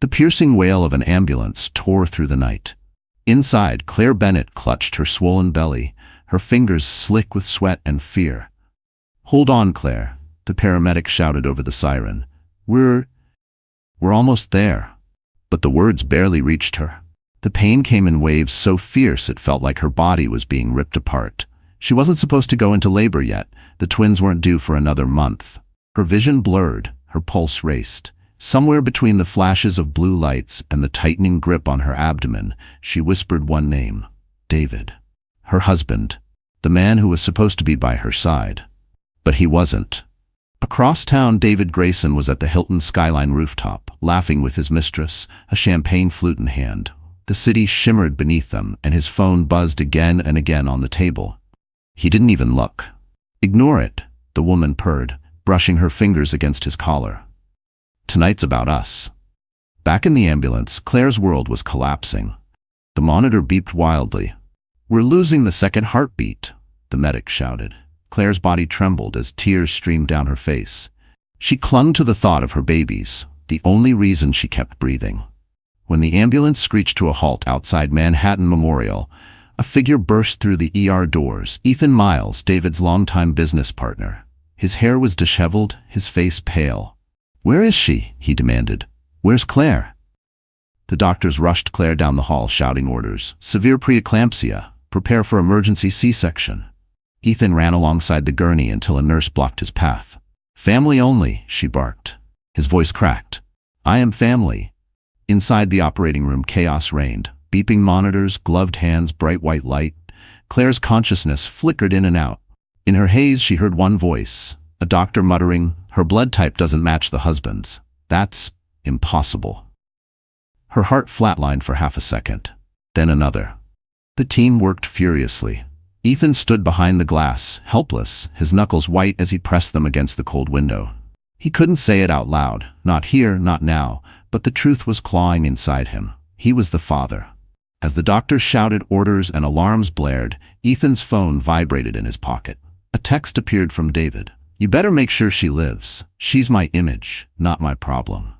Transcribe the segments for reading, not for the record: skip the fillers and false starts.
The piercing wail of an ambulance tore through the night. Inside, Clare Bennett clutched her swollen belly, her fingers slick with sweat and fear. "Hold on, Claire," the paramedic shouted over the siren. We're almost there." But the words barely reached her. The pain came in waves so fierce it felt like her body was being ripped apart. She wasn't supposed to go into labor yet. The twins weren't due for another month. Her vision blurred, her pulse raced. Somewhere between the flashes of blue lights and the tightening grip on her abdomen, she whispered one name: David. Her husband, the man who was supposed to be by her side. But he wasn't. Across town, David Grayson was at the Hilton Skyline rooftop, laughing with his mistress, a champagne flute in hand. The city shimmered beneath them, and his phone buzzed again and again on the table. He didn't even look. "Ignore it," the woman purred, brushing her fingers against his collar. "Tonight's about us." Back in the ambulance, Claire's world was collapsing. The monitor beeped wildly. "We're losing the second heartbeat," the medic shouted. Claire's body trembled as tears streamed down her face. She clung to the thought of her babies, the only reason she kept breathing. When the ambulance screeched to a halt outside Manhattan Memorial, a figure burst through the ER doors. Ethan Miles, David's longtime business partner. His hair was disheveled, his face pale. "Where is she?" he demanded. "Where's Claire?" The doctors rushed Claire down the hall, shouting orders. "Severe preeclampsia. Prepare for emergency C-section." Ethan ran alongside the gurney until a nurse blocked his path. "Family only," she barked. His voice cracked. "I am family." Inside the operating room, chaos reigned. Beeping monitors, gloved hands, bright white light. Claire's consciousness flickered in and out. In her haze, she heard one voice, a doctor muttering, "Her blood type doesn't match the husband's. That's impossible." Her heart flatlined for half a second, then another. The team worked furiously. Ethan stood behind the glass, helpless, his knuckles white as he pressed them against the cold window. He couldn't say it out loud, not here, not now, but the truth was clawing inside him. He was the father. As the doctors shouted orders and alarms blared, Ethan's phone vibrated in his pocket. A text appeared from David. "You better make sure she lives. She's my image, not my problem."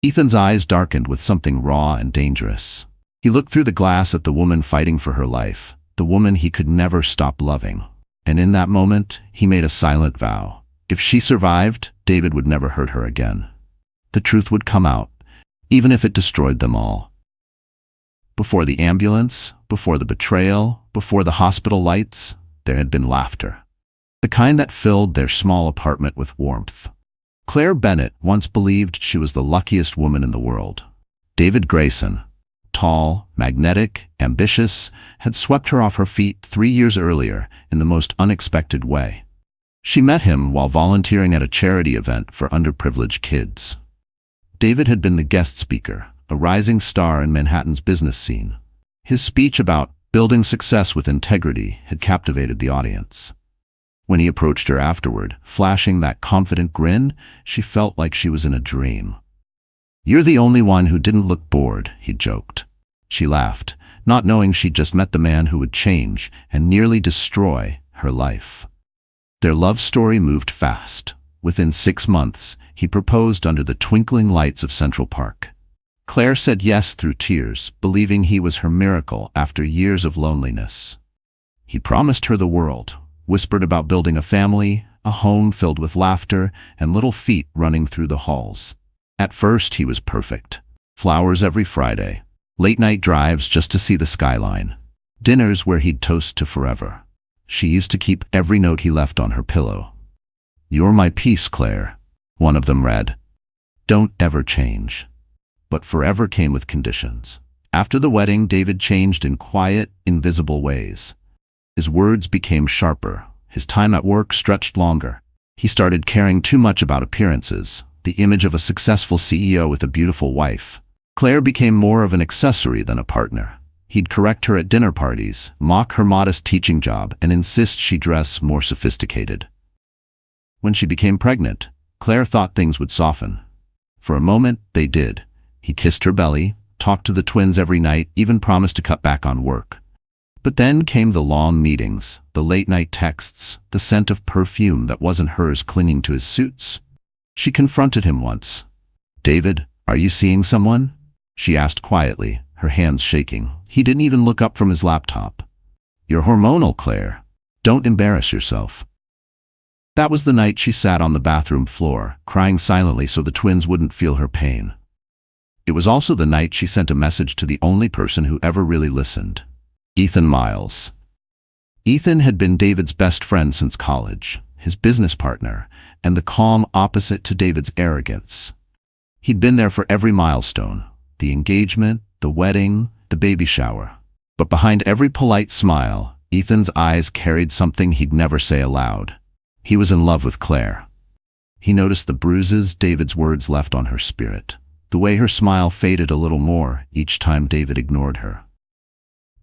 Ethan's eyes darkened with something raw and dangerous. He looked through the glass at the woman fighting for her life, the woman he could never stop loving. And in that moment, he made a silent vow. If she survived, David would never hurt her again. The truth would come out, even if it destroyed them all. Before the ambulance, before the betrayal, before the hospital lights, there had been laughter. The kind that filled their small apartment with warmth. Clare Bennett once believed she was the luckiest woman in the world. David Grayson, tall, magnetic, ambitious, had swept her off her feet 3 years earlier in the most unexpected way. She met him while volunteering at a charity event for underprivileged kids. David had been the guest speaker, a rising star in Manhattan's business scene. His speech about building success with integrity had captivated the audience. When he approached her afterward, flashing that confident grin, she felt like she was in a dream. "You're the only one who didn't look bored," he joked. She laughed, not knowing she'd just met the man who would change and nearly destroy her life. Their love story moved fast. Within 6 months, he proposed under the twinkling lights of Central Park. Claire said yes through tears, believing he was her miracle after years of loneliness. He promised her the world, whispered about building a family, a home filled with laughter, and little feet running through the halls. At first, he was perfect. Flowers every Friday, late-night drives just to see the skyline, dinners where he'd toast to forever. She used to keep every note he left on her pillow. "You're my peace, Claire," one of them read. "Don't ever change." But forever came with conditions. After the wedding, David changed in quiet, invisible ways. His words became sharper. His time at work stretched longer. He started caring too much about appearances, the image of a successful CEO with a beautiful wife. Claire became more of an accessory than a partner. He'd correct her at dinner parties, mock her modest teaching job, and insist she dress more sophisticated. When she became pregnant, Claire thought things would soften. For a moment, they did. He kissed her belly, talked to the twins every night, even promised to cut back on work. But then came the long meetings, the late-night texts, the scent of perfume that wasn't hers clinging to his suits. She confronted him once. "David, "Are you seeing someone?" she asked quietly, her hands shaking. He didn't even look up from his laptop. "You're hormonal, Claire. Don't embarrass yourself." That was the night she sat on the bathroom floor, crying silently so the twins wouldn't feel her pain. It was also the night she sent a message to the only person who ever really listened, Ethan Miles. Ethan had been David's best friend since college, his business partner, and the calm opposite to David's arrogance. He'd been there for every milestone, the engagement, the wedding, the baby shower. But behind every polite smile, Ethan's eyes carried something he'd never say aloud. He was in love with Claire. He noticed the bruises David's words left on her spirit, the way her smile faded a little more each time David ignored her.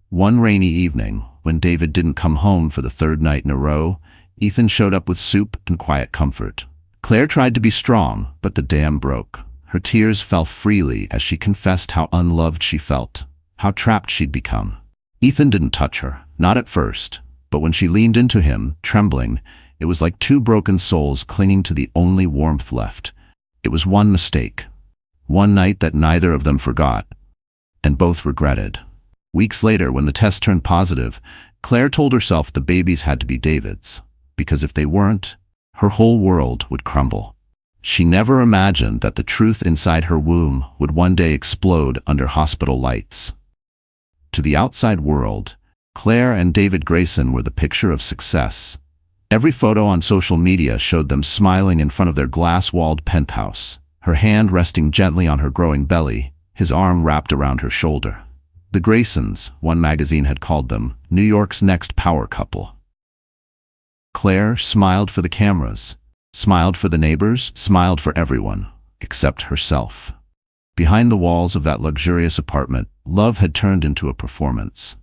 One rainy evening, when David didn't come home for the third night in a row, Ethan showed up with soup and quiet comfort. Claire tried to be strong, but the dam broke. Her tears fell freely as she confessed how unloved she felt, how trapped she'd become. Ethan didn't touch her, not at first, but when she leaned into him, trembling, it was like two broken souls clinging to the only warmth left. It was one mistake, one night that neither of them forgot, and both regretted. Weeks later, when the test turned positive, Claire told herself the babies had to be David's, because if they weren't, her whole world would crumble. She never imagined that the truth inside her womb would one day explode under hospital lights. To the outside world, Clare and David Grayson were the picture of success. Every photo on social media showed them smiling in front of their glass-walled penthouse, her hand resting gently on her growing belly, his arm wrapped around her shoulder. The Graysons, one magazine had called them, New York's next power couple. Claire smiled for the cameras, smiled for the neighbors, smiled for everyone, except herself. Behind the walls of that luxurious apartment, love had turned into a performance.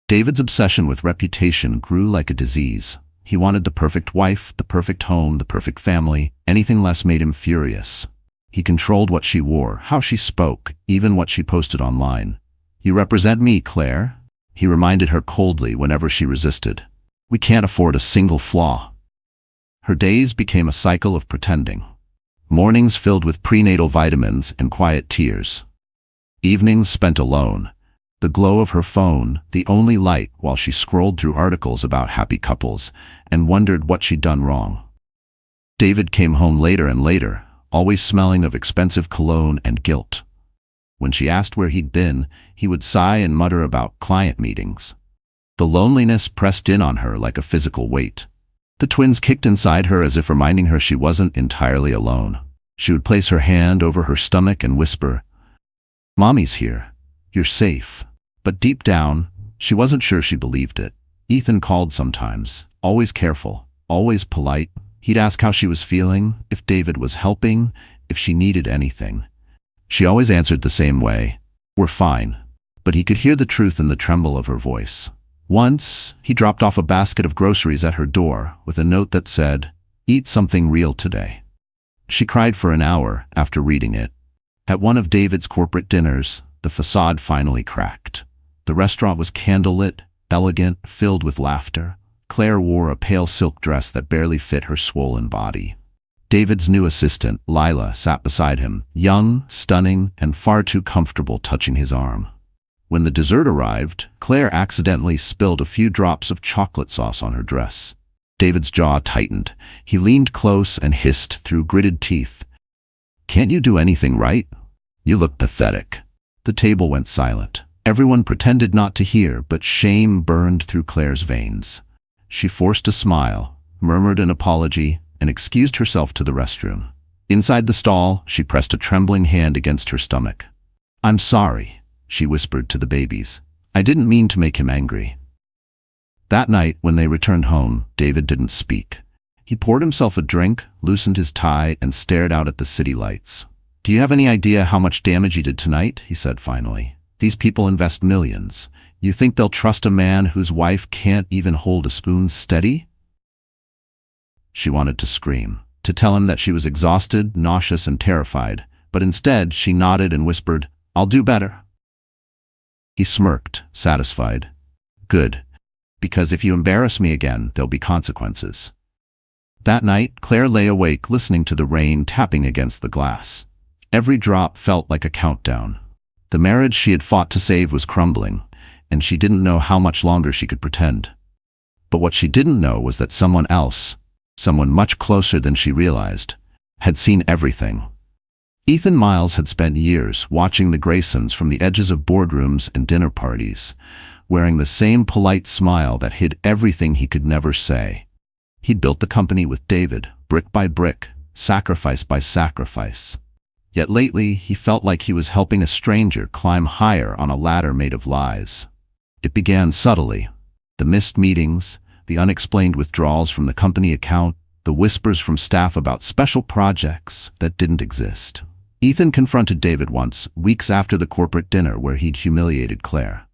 David's obsession with reputation grew like a disease. He wanted the perfect wife, the perfect home, the perfect family. Anything less made him furious. He controlled what she wore, how she spoke, even what she posted online. "You represent me, Claire," he reminded her coldly whenever she resisted. "We can't afford a single flaw." Her days became a cycle of pretending. Mornings filled with prenatal vitamins and quiet tears. Evenings spent alone, the glow of her phone the only light while she scrolled through articles about happy couples and wondered what she'd done wrong. David came home later and later, always smelling of expensive cologne and guilt. When she asked where he'd been, he would sigh and mutter about client meetings. The loneliness pressed in on her like a physical weight. The twins kicked inside her as if reminding her she wasn't entirely alone. She would place her hand over her stomach and whisper, "Mommy's here. You're safe." But deep down, she wasn't sure she believed it. Ethan called sometimes, always careful, always polite. He'd ask how she was feeling, if David was helping, if she needed anything. She always answered the same way, "We're fine." But he could hear the truth in the tremble of her voice. Once, he dropped off a basket of groceries at her door with a note that said, "Eat something real today." She cried for an hour after reading it. At one of David's corporate dinners, the facade finally cracked. The restaurant was candlelit, elegant, filled with laughter. Claire wore a pale silk dress that barely fit her swollen body. David's new assistant, Lila, sat beside him, young, stunning, and far too comfortable touching his arm. When the dessert arrived, Claire accidentally spilled a few drops of chocolate sauce on her dress. David's jaw tightened. He leaned close and hissed through gritted teeth, "Can't you do anything right? You look pathetic." The table went silent. Everyone pretended not to hear, but shame burned through Claire's veins. She forced a smile, murmured an apology, and excused herself to the restroom. Inside the stall, she pressed a trembling hand against her stomach. "I'm sorry," she whispered to the babies. "I didn't mean to make him angry." That night, when they returned home, David didn't speak. He poured himself a drink, loosened his tie, and stared out at the city lights. "Do you have any idea how much damage you did tonight?" he said finally. "These people invest millions. You think they'll trust a man whose wife can't even hold a spoon steady?" She wanted to scream, to tell him that she was exhausted, nauseous, and terrified, but instead she nodded and whispered, "I'll do better." He smirked, satisfied. "Good, because if you embarrass me again, there'll be consequences." That night, Claire lay awake listening to the rain tapping against the glass. Every drop felt like a countdown. The marriage she had fought to save was crumbling, and she didn't know how much longer she could pretend. But what she didn't know was that someone else, someone much closer than she realized, had seen everything. Ethan Miles had spent years watching the Graysons from the edges of boardrooms and dinner parties, wearing the same polite smile that hid everything he could never say. He'd built the company with David, brick by brick, sacrifice by sacrifice. Yet lately, he felt like he was helping a stranger climb higher on a ladder made of lies. It began subtly. The missed meetings, the unexplained withdrawals from the company account, the whispers from staff about special projects that didn't exist. Ethan confronted David once, weeks after the corporate dinner where he'd humiliated Clare.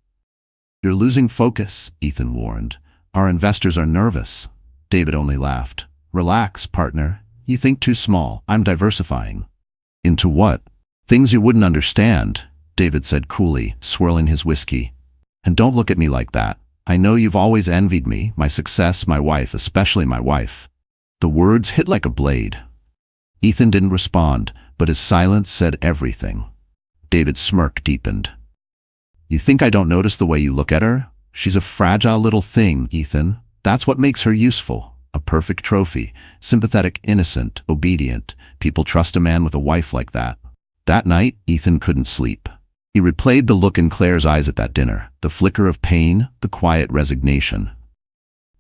"You're losing focus," Ethan warned. "Our investors are nervous." David only laughed. "Relax, partner. You think too small. I'm diversifying." "Into what?" "Things you wouldn't understand," David said coolly, swirling his whiskey. "And don't look at me like that. I know you've always envied me, my success, my wife, especially my wife." The words hit like a blade. Ethan didn't respond, but his silence said everything. David's smirk deepened. "You think I don't notice the way you look at her? She's a fragile little thing, Ethan. That's what makes her useful. A perfect trophy. Sympathetic, innocent, obedient. People trust a man with a wife like that." That night, Ethan couldn't sleep. He replayed the look in Clare's eyes at that dinner, the flicker of pain, the quiet resignation.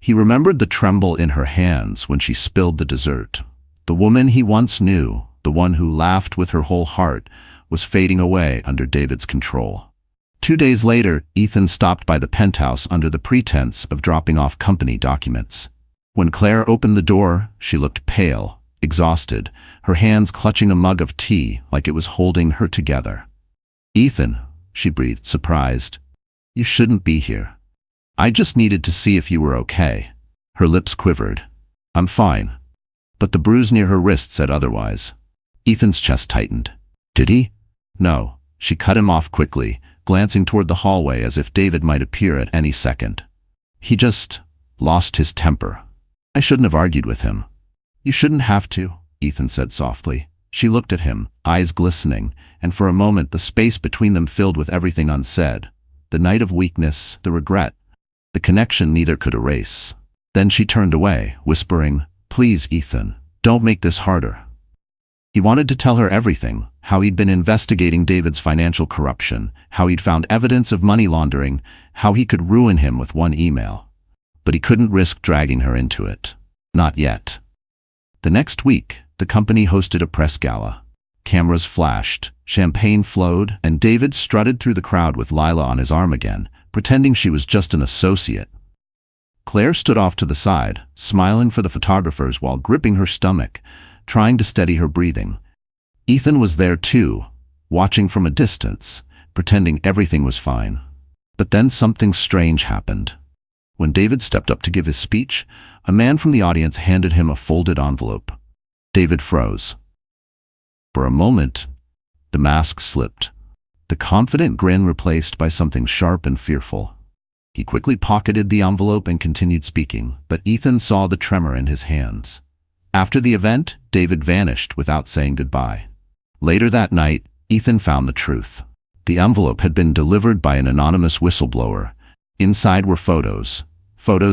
He remembered the tremble in her hands when she spilled the dessert. The woman he once knew, the one who laughed with her whole heart, was fading away under David's control. 2 days later, Ethan stopped by the penthouse under the pretense of dropping off company documents. When Clare opened the door, she looked pale, exhausted, her hands clutching a mug of tea like it was holding her together. "Ethan," she breathed, surprised. "You shouldn't be here. I just needed to see if you were okay." Her lips quivered. "I'm fine." But the bruise near her wrist said otherwise. Ethan's chest tightened. "Did he?" "No." She cut him off quickly, glancing toward the hallway as if David might appear at any second. "He just lost his temper. I shouldn't have argued with him." "You shouldn't have to," Ethan said softly. She looked at him, eyes glistening, and for a moment the space between them filled with everything unsaid. The night of weakness, the regret, the connection neither could erase. Then she turned away, whispering, "Please, Ethan, don't make this harder." He wanted to tell her everything, how he'd been investigating David's financial corruption, how he'd found evidence of money laundering, how he could ruin him with one email. But he couldn't risk dragging her into it. Not yet. The next week, the company hosted a press gala. Cameras flashed, champagne flowed, and David strutted through the crowd with Lila on his arm again, pretending she was just an associate. Clare stood off to the side, smiling for the photographers while gripping her stomach, trying to steady her breathing. Ethan was there too, watching from a distance, pretending everything was fine. But then something strange happened. When David stepped up to give his speech, a man from the audience handed him a folded envelope. David froze. For a moment, the mask slipped, the confident grin replaced by something sharp and fearful. He quickly pocketed the envelope and continued speaking, but Ethan saw the tremor in his hands. After the event, David vanished without saying goodbye. Later that night, Ethan found the truth. The envelope had been delivered by an anonymous whistleblower. Inside were photos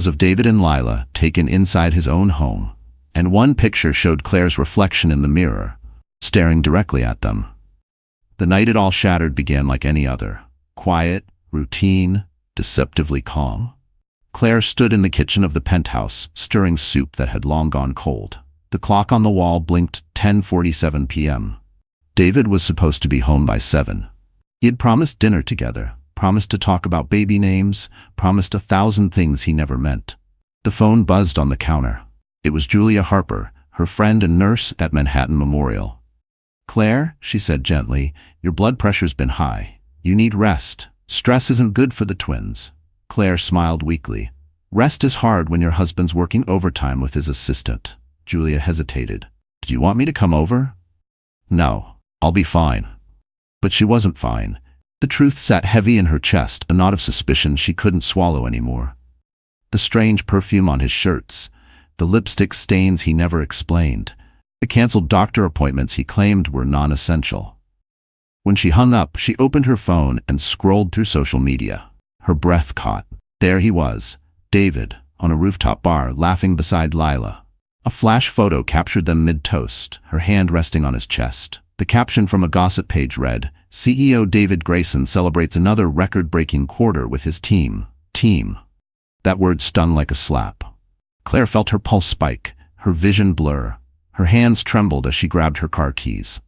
of David and Lila taken inside his own home. And one picture showed Clare's reflection in the mirror, staring directly at them. The night it all shattered began like any other. Quiet, routine, deceptively calm. Clare stood in the kitchen of the penthouse, stirring soup that had long gone cold. The clock on the wall blinked 10:47 p.m. David was supposed to be home by 7. He had promised dinner together, promised to talk about baby names, promised 1,000 things he never meant. The phone buzzed on the counter. It was Julia Harper, her friend and nurse at Manhattan Memorial. "Clare," she said gently, "your blood pressure's been high. You need rest. Stress isn't good for the twins." Clare smiled weakly. "Rest is hard when your husband's working overtime with his assistant." Julia hesitated. "Do you want me to come over?" "No, I'll be fine." But she wasn't fine. The truth sat heavy in her chest, a knot of suspicion she couldn't swallow anymore. The strange perfume on his shirts, the lipstick stains he never explained, The canceled doctor appointments he claimed were non-essential. When she hung up, she opened her phone and scrolled through social media. Her breath caught. There he was, David, on a rooftop bar, laughing beside Lila. A flash photo captured them mid-toast, her hand resting on his chest. The caption from a gossip page read, "CEO David Grayson celebrates another record-breaking quarter with his team." Team. That word stung like a slap. Claire felt her pulse spike, her vision blur. Her hands trembled as she grabbed her car keys.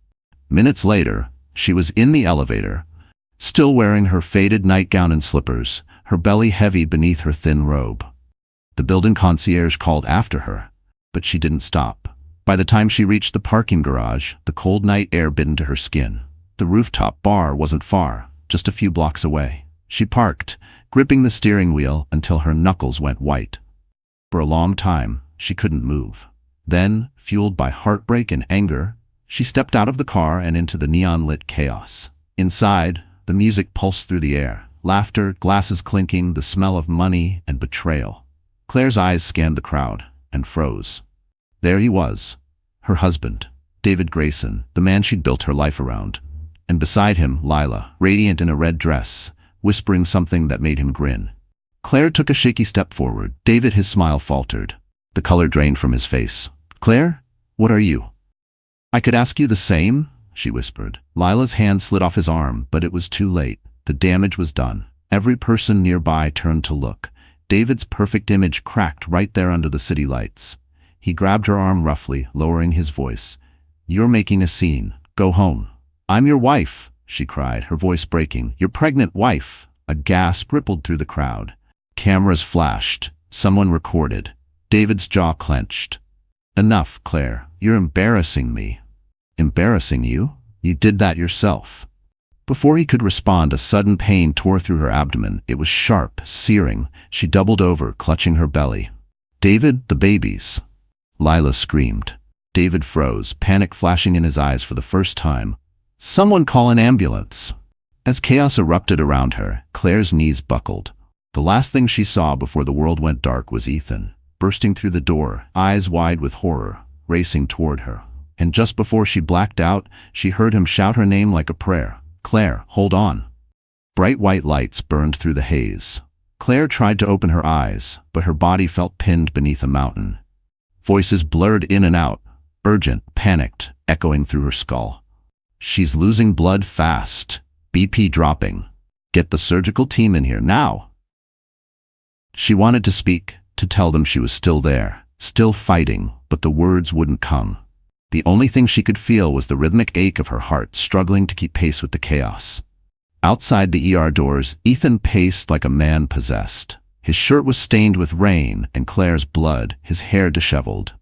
Minutes later, she was in the elevator, still wearing her faded nightgown and slippers, her belly heavy beneath her thin robe. The building concierge called after her, but she didn't stop. By the time she reached the parking garage, the cold night air bit into her skin. The rooftop bar wasn't far, just a few blocks away. She parked, gripping the steering wheel until her knuckles went white. For a long time, she couldn't move. Then, fueled by heartbreak and anger, she stepped out of the car and into the neon-lit chaos. Inside, the music pulsed through the air. Laughter, glasses clinking, the smell of money and betrayal. Claire's eyes scanned the crowd and froze. There he was, her husband, David Grayson, the man she'd built her life around. And beside him, Lila, radiant in a red dress, whispering something that made him grin. Claire took a shaky step forward. David, his smile faltered. The color drained from his face. "Claire, what are you?" "I could ask you the same," she whispered. Lila's hand slid off his arm, but it was too late. The damage was done. Every person nearby turned to look. David's perfect image cracked right there under the city lights. He grabbed her arm roughly, lowering his voice. "You're making a scene. Go home." "I'm your wife," she cried, her voice breaking. "Your pregnant wife." A gasp rippled through the crowd. Cameras flashed. Someone recorded. David's jaw clenched. "Enough, Claire. You're embarrassing me." "Embarrassing you? You did that yourself." Before he could respond, a sudden pain tore through her abdomen. It was sharp, searing. She doubled over, clutching her belly. "David, the babies." Lila screamed. David froze, panic flashing in his eyes for the first time. "Someone call an ambulance." As chaos erupted around her, Claire's knees buckled. The last thing she saw before the world went dark was Ethan, bursting through the door, eyes wide with horror, racing toward her. And just before she blacked out, she heard him shout her name like a prayer. "Claire, hold on." Bright white lights burned through the haze. Claire tried to open her eyes, but her body felt pinned beneath a mountain. Voices blurred in and out, urgent, panicked, echoing through her skull. "She's losing blood fast. BP dropping. Get the surgical team in here now." She wanted to speak, to tell them she was still there, still fighting, but the words wouldn't come. The only thing she could feel was the rhythmic ache of her heart struggling to keep pace with the chaos. Outside the ER doors, Ethan paced like a man possessed. His shirt was stained with rain and Claire's blood, his hair disheveled.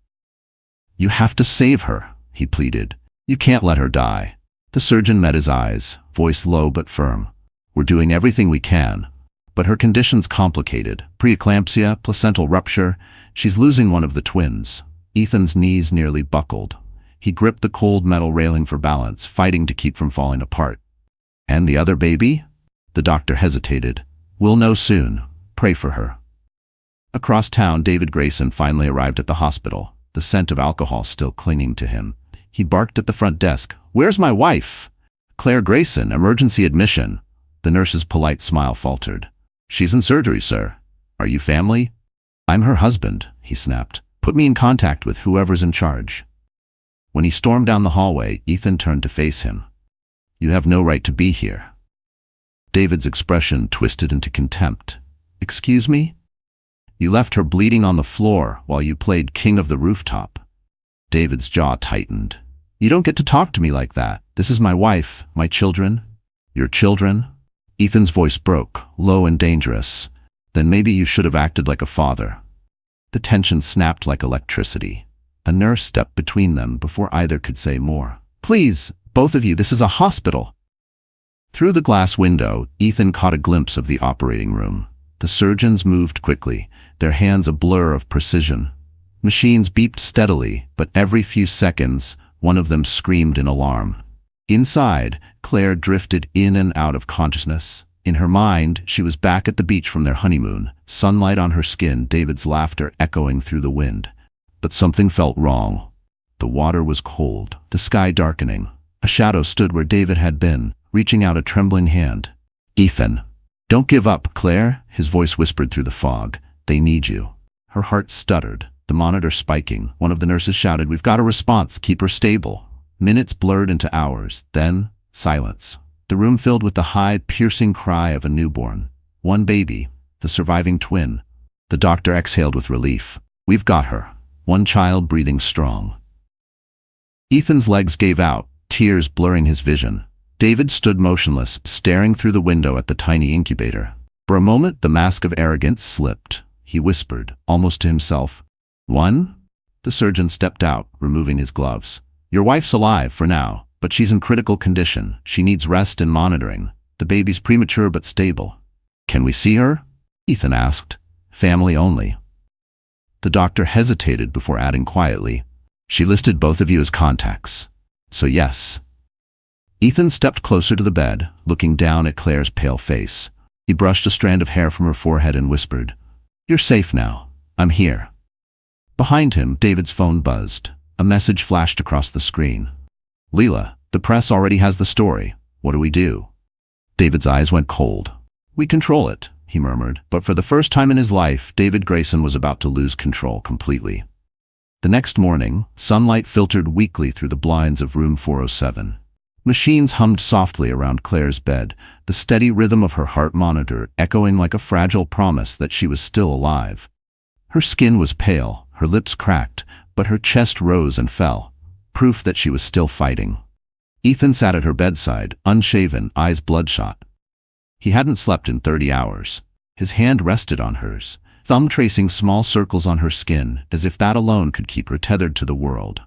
"You have to save her," he pleaded. "You can't let her die." The surgeon met his eyes, voice low but firm. "We're doing everything we can, but her condition's complicated. Preeclampsia, placental rupture. She's losing one of the twins." Ethan's knees nearly buckled. He gripped the cold metal railing for balance, fighting to keep from falling apart. "And the other baby?" The doctor hesitated. "We'll know soon. Pray for her." Across town, David Grayson finally arrived at the hospital, the scent of alcohol still clinging to him. He barked at the front desk. "Where's my wife?" "Clare Grayson, emergency admission." The nurse's polite smile faltered. "She's in surgery, sir. Are you family?" "I'm her husband," he snapped. "Put me in contact with whoever's in charge." When he stormed down the hallway, Ethan turned to face him. "You have no right to be here." David's expression twisted into contempt. "Excuse me? You left her bleeding on the floor while you played king of the rooftop." David's jaw tightened. "You don't get to talk to me like that. This is my wife, my children." "Your children?" Ethan's voice broke, low and dangerous. "Then maybe you should have acted like a father." The tension snapped like electricity. A nurse stepped between them before either could say more. "Please, both of you, this is a hospital." Through the glass window, Ethan caught a glimpse of the operating room. The surgeons moved quickly, their hands a blur of precision. Machines beeped steadily, but every few seconds, one of them screamed in alarm. Inside, Claire drifted in and out of consciousness. In her mind, she was back at the beach from their honeymoon, sunlight on her skin, David's laughter echoing through the wind. But something felt wrong. The water was cold, the sky darkening. A shadow stood where David had been, reaching out a trembling hand. "Ethan, don't give up, Claire," his voice whispered through the fog. "They need you." Her heart stuttered, the monitor spiking. One of the nurses shouted, "We've got a response, keep her stable." Minutes blurred into hours, then silence. The room filled with the high, piercing cry of a newborn. One baby, the surviving twin. The doctor exhaled with relief. "We've got her." One child breathing strong. Ethan's legs gave out, tears blurring his vision. David stood motionless, staring through the window at the tiny incubator. For a moment, the mask of arrogance slipped. He whispered, almost to himself, "One?" The surgeon stepped out, removing his gloves. "Your wife's alive for now, but she's in critical condition. She needs rest and monitoring. The baby's premature but stable." "Can we see her?" Ethan asked. "Family only." The doctor hesitated before adding quietly, "She listed both of you as contacts. So yes." Ethan stepped closer to the bed, looking down at Claire's pale face. He brushed a strand of hair from her forehead and whispered, "You're safe now. I'm here." Behind him, David's phone buzzed. A message flashed across the screen. "Leela, the press already has the story. What do we do?" David's eyes went cold. "We control it," he murmured, but for the first time in his life, David Grayson was about to lose control completely. The next morning, sunlight filtered weakly through the blinds of room 407. Machines hummed softly around Claire's bed, the steady rhythm of her heart monitor echoing like a fragile promise that she was still alive. Her skin was pale, her lips cracked, but her chest rose and fell, proof that she was still fighting. Ethan sat at her bedside, unshaven, eyes bloodshot. He hadn't slept in 30 hours. His hand rested on hers, thumb tracing small circles on her skin, as if that alone could keep her tethered to the world.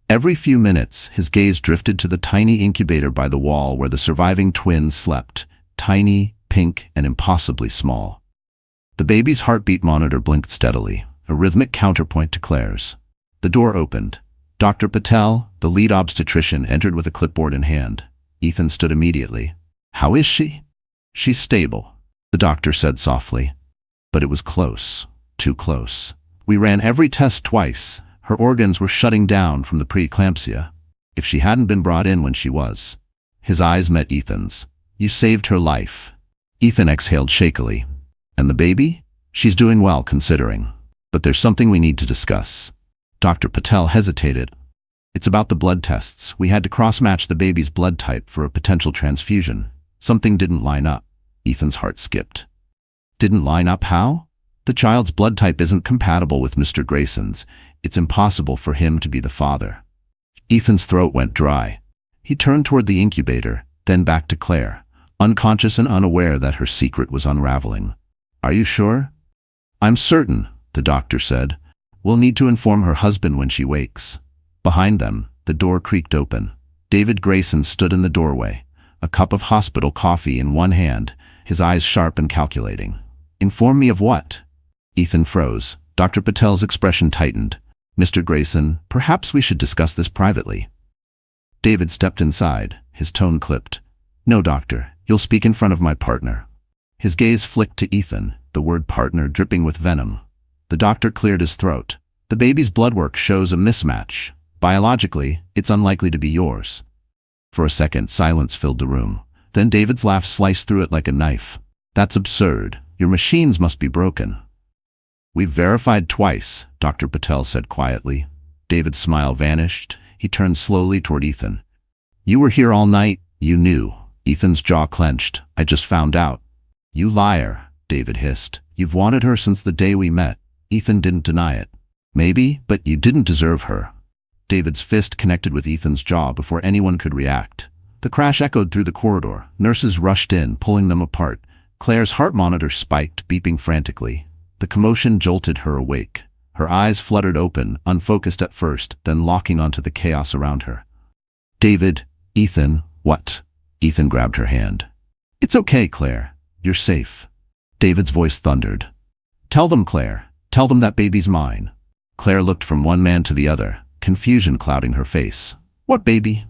Every few minutes, his gaze drifted to the tiny incubator by the wall where the surviving twin slept, tiny, pink, and impossibly small. The baby's heartbeat monitor blinked steadily, a rhythmic counterpoint to Claire's. The door opened. Dr. Patel, the lead obstetrician, entered with a clipboard in hand. Ethan stood immediately. "How is she?" "She's stable," the doctor said softly. But it was close, too close. "We ran every test twice. Her organs were shutting down from the preeclampsia. If she hadn't been brought in when she was." His eyes met Ethan's. "You saved her life." Ethan exhaled shakily. "And the baby? She's doing well, considering. But there's something we need to discuss." Dr. Patel hesitated. "It's about the blood tests. We had to cross-match the baby's blood type for a potential transfusion. Something didn't line up." Ethan's heart skipped. "Didn't line up how?" "The child's blood type isn't compatible with Mr. Grayson's. It's impossible for him to be the father." Ethan's throat went dry. He turned toward the incubator, then back to Claire, unconscious and unaware that her secret was unraveling. "Are you sure?" "I'm certain," the doctor said. "We'll need to inform her husband when she wakes." Behind them, the door creaked open. David Grayson stood in the doorway, a cup of hospital coffee in one hand, his eyes sharp and calculating. "Inform me of what?" Ethan froze. Dr. Patel's expression tightened. "Mr. Grayson, perhaps we should discuss this privately." David stepped inside, his tone clipped. "No, doctor, you'll speak in front of my partner." His gaze flicked to Ethan, the word partner dripping with venom. The doctor cleared his throat. "The baby's blood work shows a mismatch. Biologically, it's unlikely to be yours." For a second, silence filled the room. Then David's laugh sliced through it like a knife. "That's absurd. Your machines must be broken." "We've verified twice," Dr. Patel said quietly. David's smile vanished. He turned slowly toward Ethan. "You were here all night. You knew." Ethan's jaw clenched. "I just found out." "You liar," David hissed. "You've wanted her since the day we met." Ethan didn't deny it. "Maybe, but you didn't deserve her." David's fist connected with Ethan's jaw before anyone could react. The crash echoed through the corridor. Nurses rushed in, pulling them apart. Claire's heart monitor spiked, beeping frantically. The commotion jolted her awake. Her eyes fluttered open, unfocused at first, then locking onto the chaos around her. "David, Ethan, what?" Ethan grabbed her hand. "It's okay, Claire. You're safe." David's voice thundered. "Tell them, Claire. Tell them that baby's mine." Claire looked from one man to the other, confusion clouding her face. "What baby?"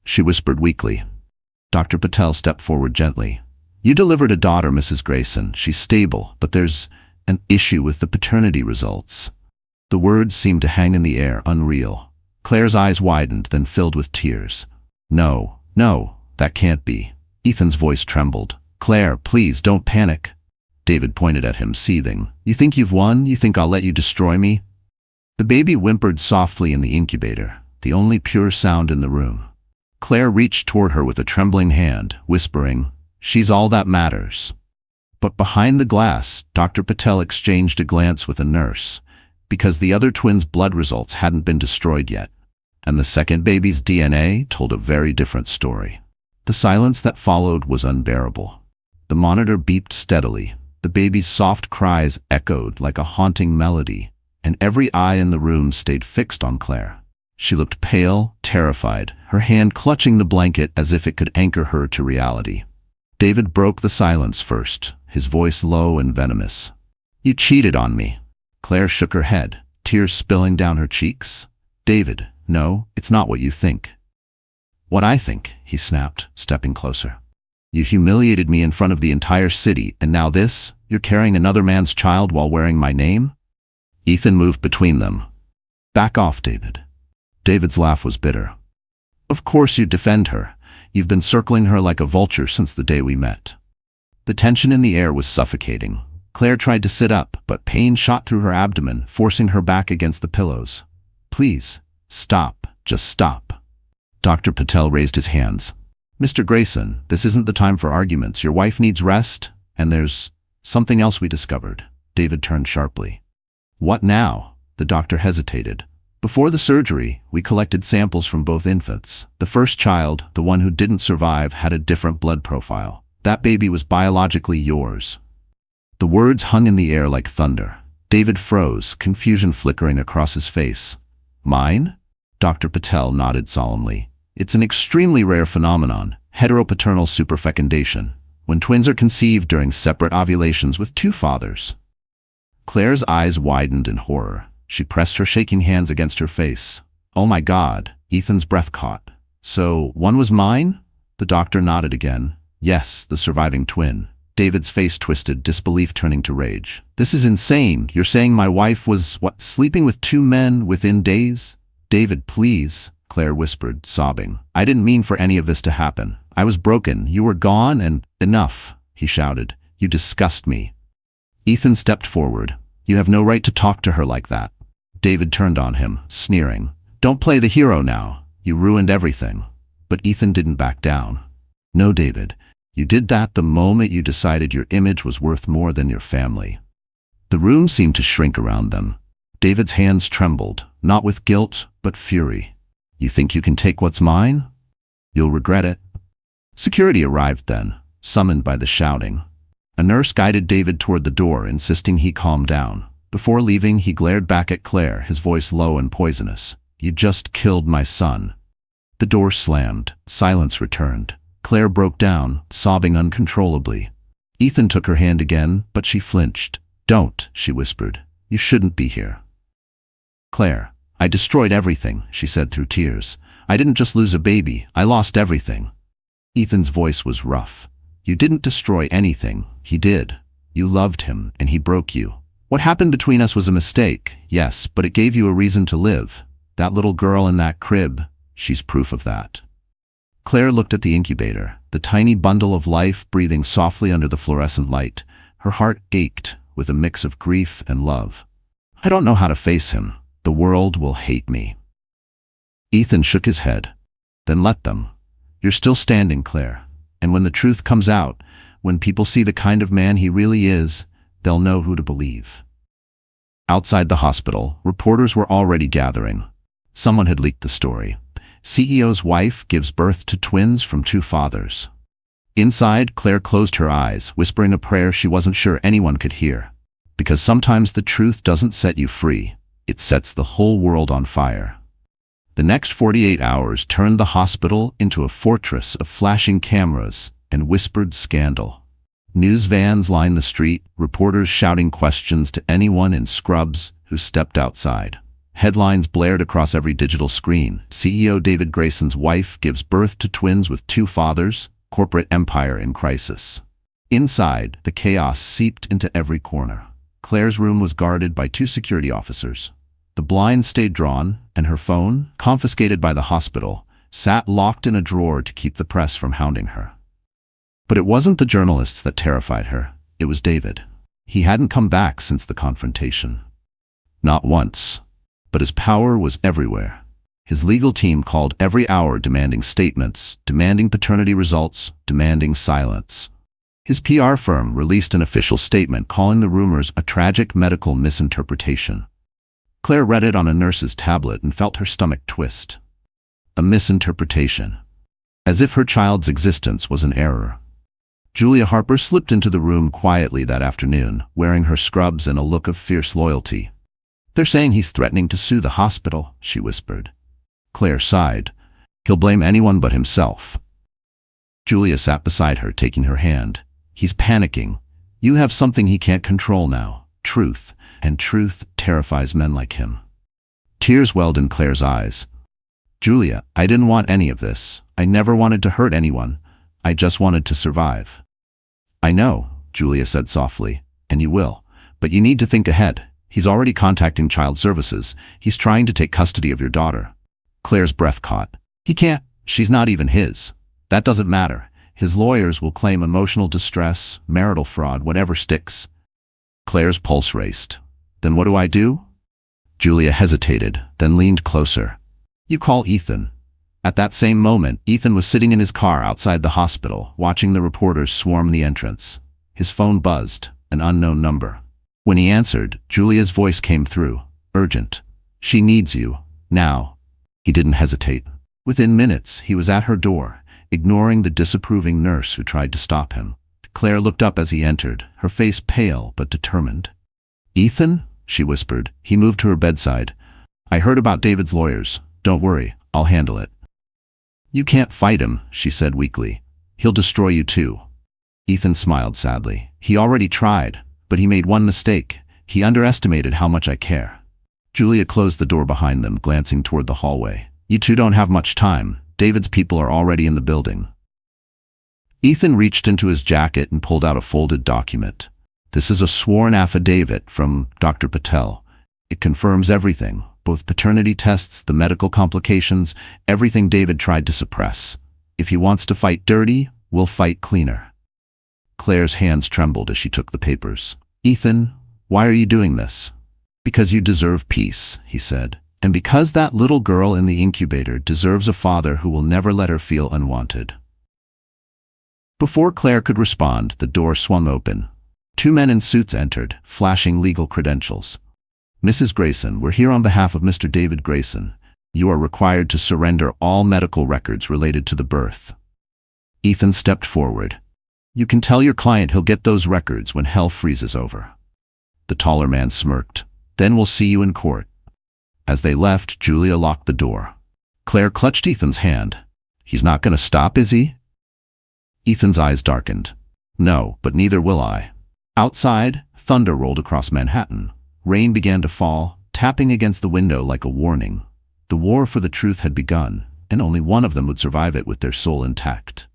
she whispered weakly. Dr. Patel stepped forward gently. "You delivered a daughter, Mrs. Grayson. She's stable, but there's an issue with the paternity results." The words seemed to hang in the air, unreal. Claire's eyes widened, then filled with tears. No, no, that can't be. Ethan's voice trembled. Claire, please don't panic. David pointed at him, seething. You think you've won? You think I'll let you destroy me? The baby whimpered softly in the incubator, the only pure sound in the room. Claire reached toward her with a trembling hand, whispering, She's all that matters. But behind the glass, Dr. Patel exchanged a glance with a nurse, because the other twins' blood results hadn't been destroyed yet, and the second baby's DNA told a very different story. The silence that followed was unbearable. The monitor beeped steadily. The baby's soft cries echoed like a haunting melody, and every eye in the room stayed fixed on Claire. She looked pale, terrified, her hand clutching the blanket as if it could anchor her to reality. David broke the silence first, his voice low and venomous. You cheated on me. Claire shook her head, tears spilling down her cheeks. David, no, it's not what you think. What I think, he snapped, stepping closer. You humiliated me in front of the entire city, and now this? You're carrying another man's child while wearing my name? Ethan moved between them. Back off, David. David's laugh was bitter. Of course you defend her. You've been circling her like a vulture since the day we met. The tension in the air was suffocating. Claire tried to sit up, but pain shot through her abdomen, forcing her back against the pillows. Please, stop, just stop. Dr. Patel raised his hands. Mr. Grayson, this isn't the time for arguments. Your wife needs rest, and there's something else we discovered. David turned sharply. What now? The doctor hesitated. Before the surgery, we collected samples from both infants. The first child, the one who didn't survive, had a different blood profile. That baby was biologically yours. The words hung in the air like thunder. David froze, confusion flickering across his face. Mine? Dr. Patel nodded solemnly. It's an extremely rare phenomenon, heteropaternal superfecundation, when twins are conceived during separate ovulations with two fathers. Claire's eyes widened in horror. She pressed her shaking hands against her face. Oh my God, Ethan's breath caught. So, one was mine? The doctor nodded again. Yes, the surviving twin. David's face twisted, disbelief turning to rage. This is insane. You're saying my wife was, sleeping with two men within days? David, please. Claire whispered, sobbing. I didn't mean for any of this to happen. I was broken. You were gone and enough, he shouted. You disgust me. Ethan stepped forward. You have no right to talk to her like that. David turned on him, sneering. Don't play the hero now. You ruined everything. But Ethan didn't back down. No, David. You did that the moment you decided your image was worth more than your family. The room seemed to shrink around them. David's hands trembled, not with guilt, but fury. You think you can take what's mine? You'll regret it. Security arrived then, summoned by the shouting. A nurse guided David toward the door, insisting he calm down. Before leaving, he glared back at Claire, his voice low and poisonous. You just killed my son. The door slammed. Silence returned. Claire broke down, sobbing uncontrollably. Ethan took her hand again, but she flinched. Don't, she whispered. You shouldn't be here. Claire, I destroyed everything, she said through tears. I didn't just lose a baby, I lost everything. Ethan's voice was rough. You didn't destroy anything, he did. You loved him, and he broke you. What happened between us was a mistake, yes, but it gave you a reason to live. That little girl in that crib, she's proof of that. Claire looked at the incubator, the tiny bundle of life breathing softly under the fluorescent light. Her heart ached with a mix of grief and love. I don't know how to face him. The world will hate me. Ethan shook his head. Then let them. You're still standing, Claire. And when the truth comes out, when people see the kind of man he really is, they'll know who to believe. Outside the hospital, reporters were already gathering. Someone had leaked the story. CEO's wife gives birth to twins from two fathers. Inside, Claire closed her eyes, whispering a prayer she wasn't sure anyone could hear. Because sometimes the truth doesn't set you free. It sets the whole world on fire. The next 48 hours turned the hospital into a fortress of flashing cameras and whispered scandal. News vans lined the street, reporters shouting questions to anyone in scrubs who stepped outside. Headlines blared across every digital screen. CEO David Grayson's wife gives birth to twins with two fathers, corporate empire in crisis. Inside, the chaos seeped into every corner. Claire's room was guarded by two security officers. The blind stayed drawn, and her phone, confiscated by the hospital, sat locked in a drawer to keep the press from hounding her. But it wasn't the journalists that terrified her, it was David. He hadn't come back since the confrontation. Not once. But his power was everywhere. His legal team called every hour demanding statements, demanding paternity results, demanding silence. His PR firm released an official statement calling the rumors a tragic medical misinterpretation. Clare read it on a nurse's tablet and felt her stomach twist. A misinterpretation. As if her child's existence was an error. Julia Harper slipped into the room quietly that afternoon, wearing her scrubs and a look of fierce loyalty. "They're saying he's threatening to sue the hospital," she whispered. Clare sighed. "He'll blame anyone but himself." Julia sat beside her, taking her hand. "He's panicking. You have something he can't control now. Truth. And truth terrifies men like him." Tears welled in Clare's eyes. "Julia, I didn't want any of this. I never wanted to hurt anyone. I just wanted to survive." "I know," Julia said softly, "and you will. But you need to think ahead. He's already contacting child services. He's trying to take custody of your daughter." Clare's breath caught. "He can't. She's not even his. That doesn't matter. His lawyers will claim emotional distress, marital fraud, whatever sticks." Clare's pulse raced. "Then what do I do?" Julia hesitated, then leaned closer. "You call Ethan." At that same moment, Ethan was sitting in his car outside the hospital, watching the reporters swarm the entrance. His phone buzzed, an unknown number. When he answered, Julia's voice came through. "Urgent. She needs you. Now." He didn't hesitate. Within minutes, he was at her door, ignoring the disapproving nurse who tried to stop him. Clare looked up as he entered, her face pale but determined. "Ethan?" she whispered. He moved to her bedside. "I heard about David's lawyers. Don't worry, I'll handle it." "You can't fight him," she said weakly. "He'll destroy you too." Ethan smiled sadly. "He already tried, but he made one mistake. He underestimated how much I care." Julia closed the door behind them, glancing toward the hallway. "You two don't have much time. David's people are already in the building." Ethan reached into his jacket and pulled out a folded document. "This is a sworn affidavit from Dr. Patel. It confirms everything, both paternity tests, the medical complications, everything David tried to suppress. If he wants to fight dirty, we'll fight cleaner." Clare's hands trembled as she took the papers. "Ethan, why are you doing this?" "Because you deserve peace," he said. "And because that little girl in the incubator deserves a father who will never let her feel unwanted." Before Clare could respond, the door swung open. Two men in suits entered, flashing legal credentials. "Mrs. Grayson, we're here on behalf of Mr. David Grayson. You are required to surrender all medical records related to the birth." Ethan stepped forward. "You can tell your client he'll get those records when hell freezes over." The taller man smirked. "Then we'll see you in court." As they left, Julia locked the door. Clare clutched Ethan's hand. "He's not going to stop, is he?" Ethan's eyes darkened. "No, but neither will I." Outside, thunder rolled across Manhattan. Rain began to fall, tapping against the window like a warning. The war for the truth had begun, and only one of them would survive it with their soul intact.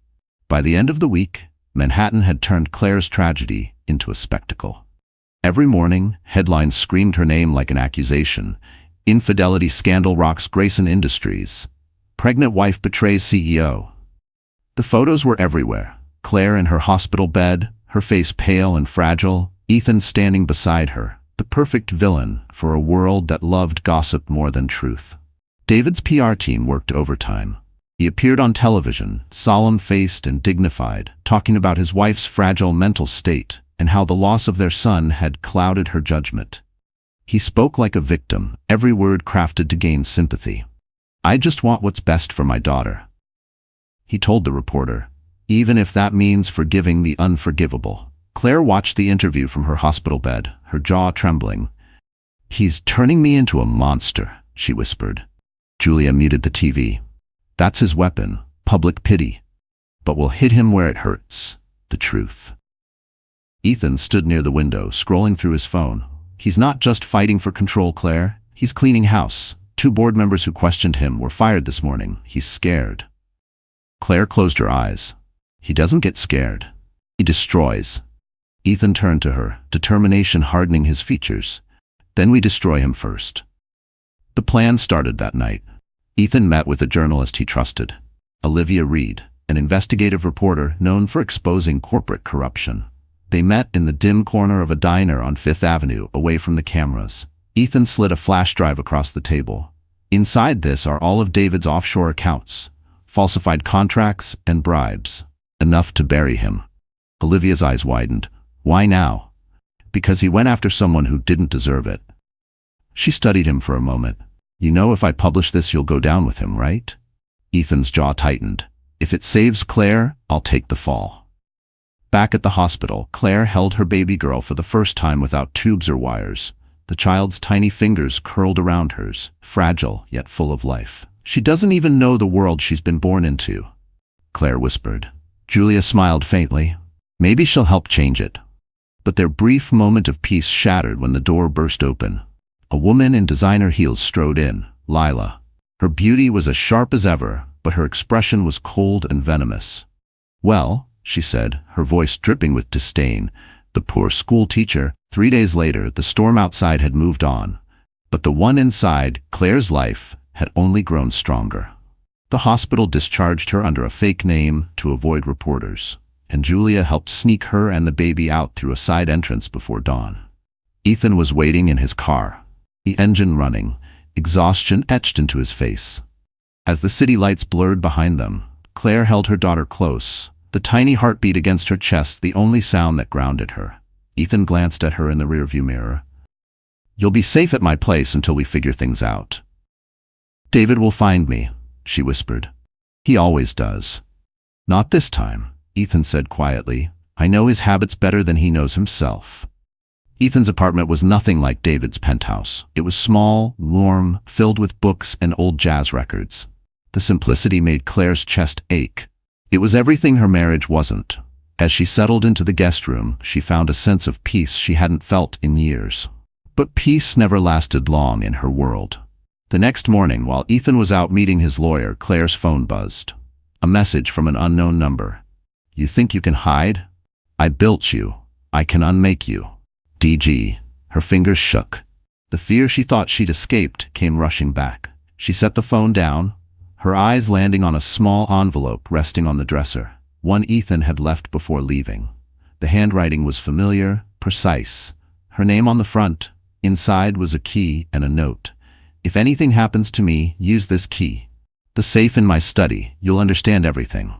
By the end of the week, Manhattan had turned Clare's tragedy into a spectacle. Every morning, headlines screamed her name like an accusation. "Infidelity scandal rocks Grayson Industries." "Pregnant wife betrays CEO." The photos were everywhere. Clare in her hospital bed, her face pale and fragile, Ethan standing beside her, the perfect villain for a world that loved gossip more than truth. David's PR team worked overtime. He appeared on television, solemn-faced and dignified, talking about his wife's fragile mental state and how the loss of their son had clouded her judgment. He spoke like a victim, every word crafted to gain sympathy. "I just want what's best for my daughter," he told the reporter, "even if that means forgiving the unforgivable." Clare watched the interview from her hospital bed, her jaw trembling. "He's turning me into a monster," she whispered. Julia muted the TV. "That's his weapon, public pity. But we'll hit him where it hurts, the truth." Ethan stood near the window, scrolling through his phone. "He's not just fighting for control, Clare. He's cleaning house. 2 board members who questioned him were fired this morning. He's scared." Clare closed her eyes. "He doesn't get scared. He destroys." Ethan turned to her, determination hardening his features. "Then we destroy him first." The plan started that night. Ethan met with a journalist he trusted, Olivia Reed, an investigative reporter known for exposing corporate corruption. They met in the dim corner of a diner on Fifth Avenue, away from the cameras. Ethan slid a flash drive across the table. Inside this are all of David's offshore accounts, falsified contracts and bribes, enough to bury him. Olivia's eyes widened. Why now? Because he went after someone who didn't deserve it. She studied him for a moment. You know, if I publish this, you'll go down with him, right? Ethan's jaw tightened. If it saves Claire, I'll take the fall. Back at the hospital, Claire held her baby girl for the first time without tubes or wires. The child's tiny fingers curled around hers, fragile yet full of life. She doesn't even know the world she's been born into, Claire whispered. Julia smiled faintly. Maybe she'll help change it. But their brief moment of peace shattered when the door burst open. A woman in designer heels strode in, Lila. Her beauty was as sharp as ever, but her expression was cold and venomous. Well, she said, her voice dripping with disdain, the poor school teacher. 3 days later, the storm outside had moved on, but the one inside, Claire's life, had only grown stronger. The hospital discharged her under a fake name to avoid reporters, and Julia helped sneak her and the baby out through a side entrance before dawn. Ethan was waiting in his car, the engine running, exhaustion etched into his face. As the city lights blurred behind them, Claire held her daughter close, the tiny heartbeat against her chest the only sound that grounded her. Ethan glanced at her in the rearview mirror. You'll be safe at my place until we figure things out. David will find me, she whispered. He always does. Not this time, Ethan said quietly. I know his habits better than he knows himself. Ethan's apartment was nothing like David's penthouse. It was small, warm, filled with books and old jazz records. The simplicity made Claire's chest ache. It was everything her marriage wasn't. As she settled into the guest room, she found a sense of peace she hadn't felt in years. But peace never lasted long in her world. The next morning, while Ethan was out meeting his lawyer, Claire's phone buzzed. A message from an unknown number. You think you can hide? I built you. I can unmake you. DG. Her fingers shook. The fear she thought she'd escaped came rushing back. She set the phone down, her eyes landing on a small envelope resting on the dresser. One Ethan had left before leaving. The handwriting was familiar, precise. Her name on the front. Inside was a key and a note. If anything happens to me, use this key. The safe in my study. You'll understand everything.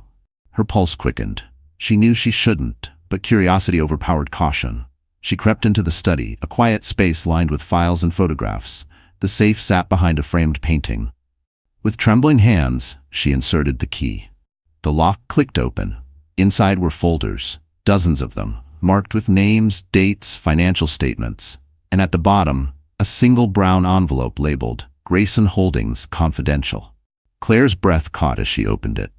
Her pulse quickened. She knew she shouldn't, but curiosity overpowered caution. She crept into the study, a quiet space lined with files and photographs. The safe sat behind a framed painting. With trembling hands, she inserted the key. The lock clicked open. Inside were folders, dozens of them, marked with names, dates, financial statements. And at the bottom, a single brown envelope labeled, Grayson Holdings, Confidential. Claire's breath caught as she opened it.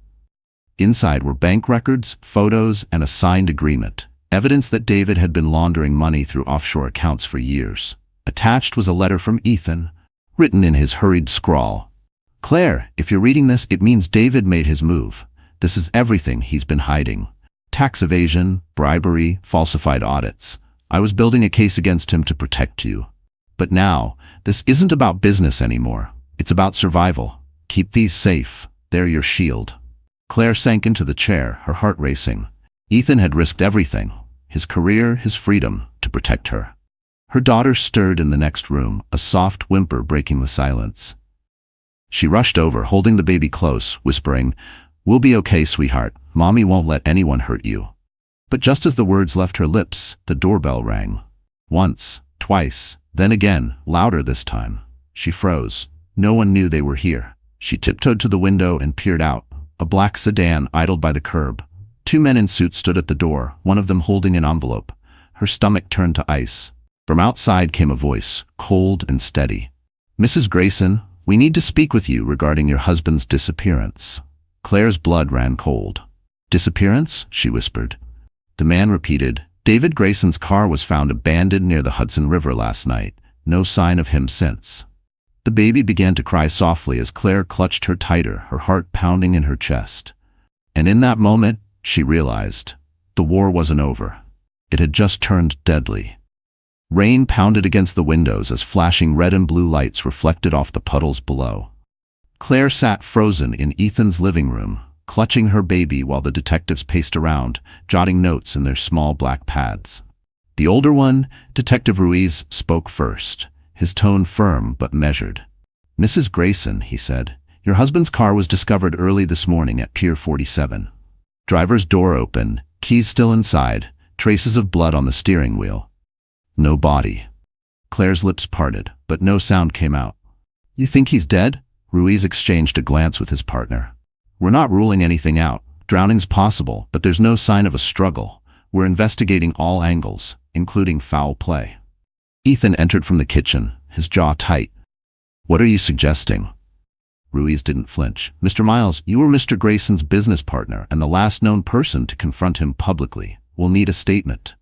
Inside were bank records, photos, and a signed agreement, evidence that David had been laundering money through offshore accounts for years. Attached was a letter from Ethan, written in his hurried scrawl. Claire, if you're reading this, it means David made his move. This is everything he's been hiding. Tax evasion, bribery, falsified audits. I was building a case against him to protect you. But now, this isn't about business anymore. It's about survival. Keep these safe. They're your shield. Claire sank into the chair, her heart racing. Ethan had risked everything, his career, his freedom, to protect her. Her daughter stirred in the next room, a soft whimper breaking the silence. She rushed over, holding the baby close, whispering, "We'll be okay, sweetheart. Mommy won't let anyone hurt you." But just as the words left her lips, the doorbell rang. Once, twice, then again, louder this time. She froze. No one knew they were here. She tiptoed to the window and peered out. A black sedan idled by the curb. 2 men in suits stood at the door, one of them holding an envelope. Her stomach turned to ice. From outside came a voice, cold and steady. "Mrs. Grayson, we need to speak with you regarding your husband's disappearance." Claire's blood ran cold. "Disappearance?" she whispered. The man repeated, "David Grayson's car was found abandoned near the Hudson River last night. No sign of him since." The baby began to cry softly as Claire clutched her tighter, her heart pounding in her chest. And in that moment, she realized, the war wasn't over. It had just turned deadly. Rain pounded against the windows as flashing red and blue lights reflected off the puddles below. Claire sat frozen in Ethan's living room, clutching her baby while the detectives paced around, jotting notes in their small black pads. The older one, Detective Ruiz, spoke first, his tone firm but measured. "Mrs. Grayson," he said, "your husband's car was discovered early this morning at Pier 47. Driver's door open, keys still inside, traces of blood on the steering wheel. No body." Claire's lips parted, but no sound came out. "You think he's dead?" Ruiz exchanged a glance with his partner. "We're not ruling anything out. Drowning's possible, but there's no sign of a struggle. We're investigating all angles, including foul play." Ethan entered from the kitchen, his jaw tight. "What are you suggesting?" Ruiz didn't flinch. "Mr. Miles, you were Mr. Grayson's business partner and the last known person to confront him publicly. We'll need a statement."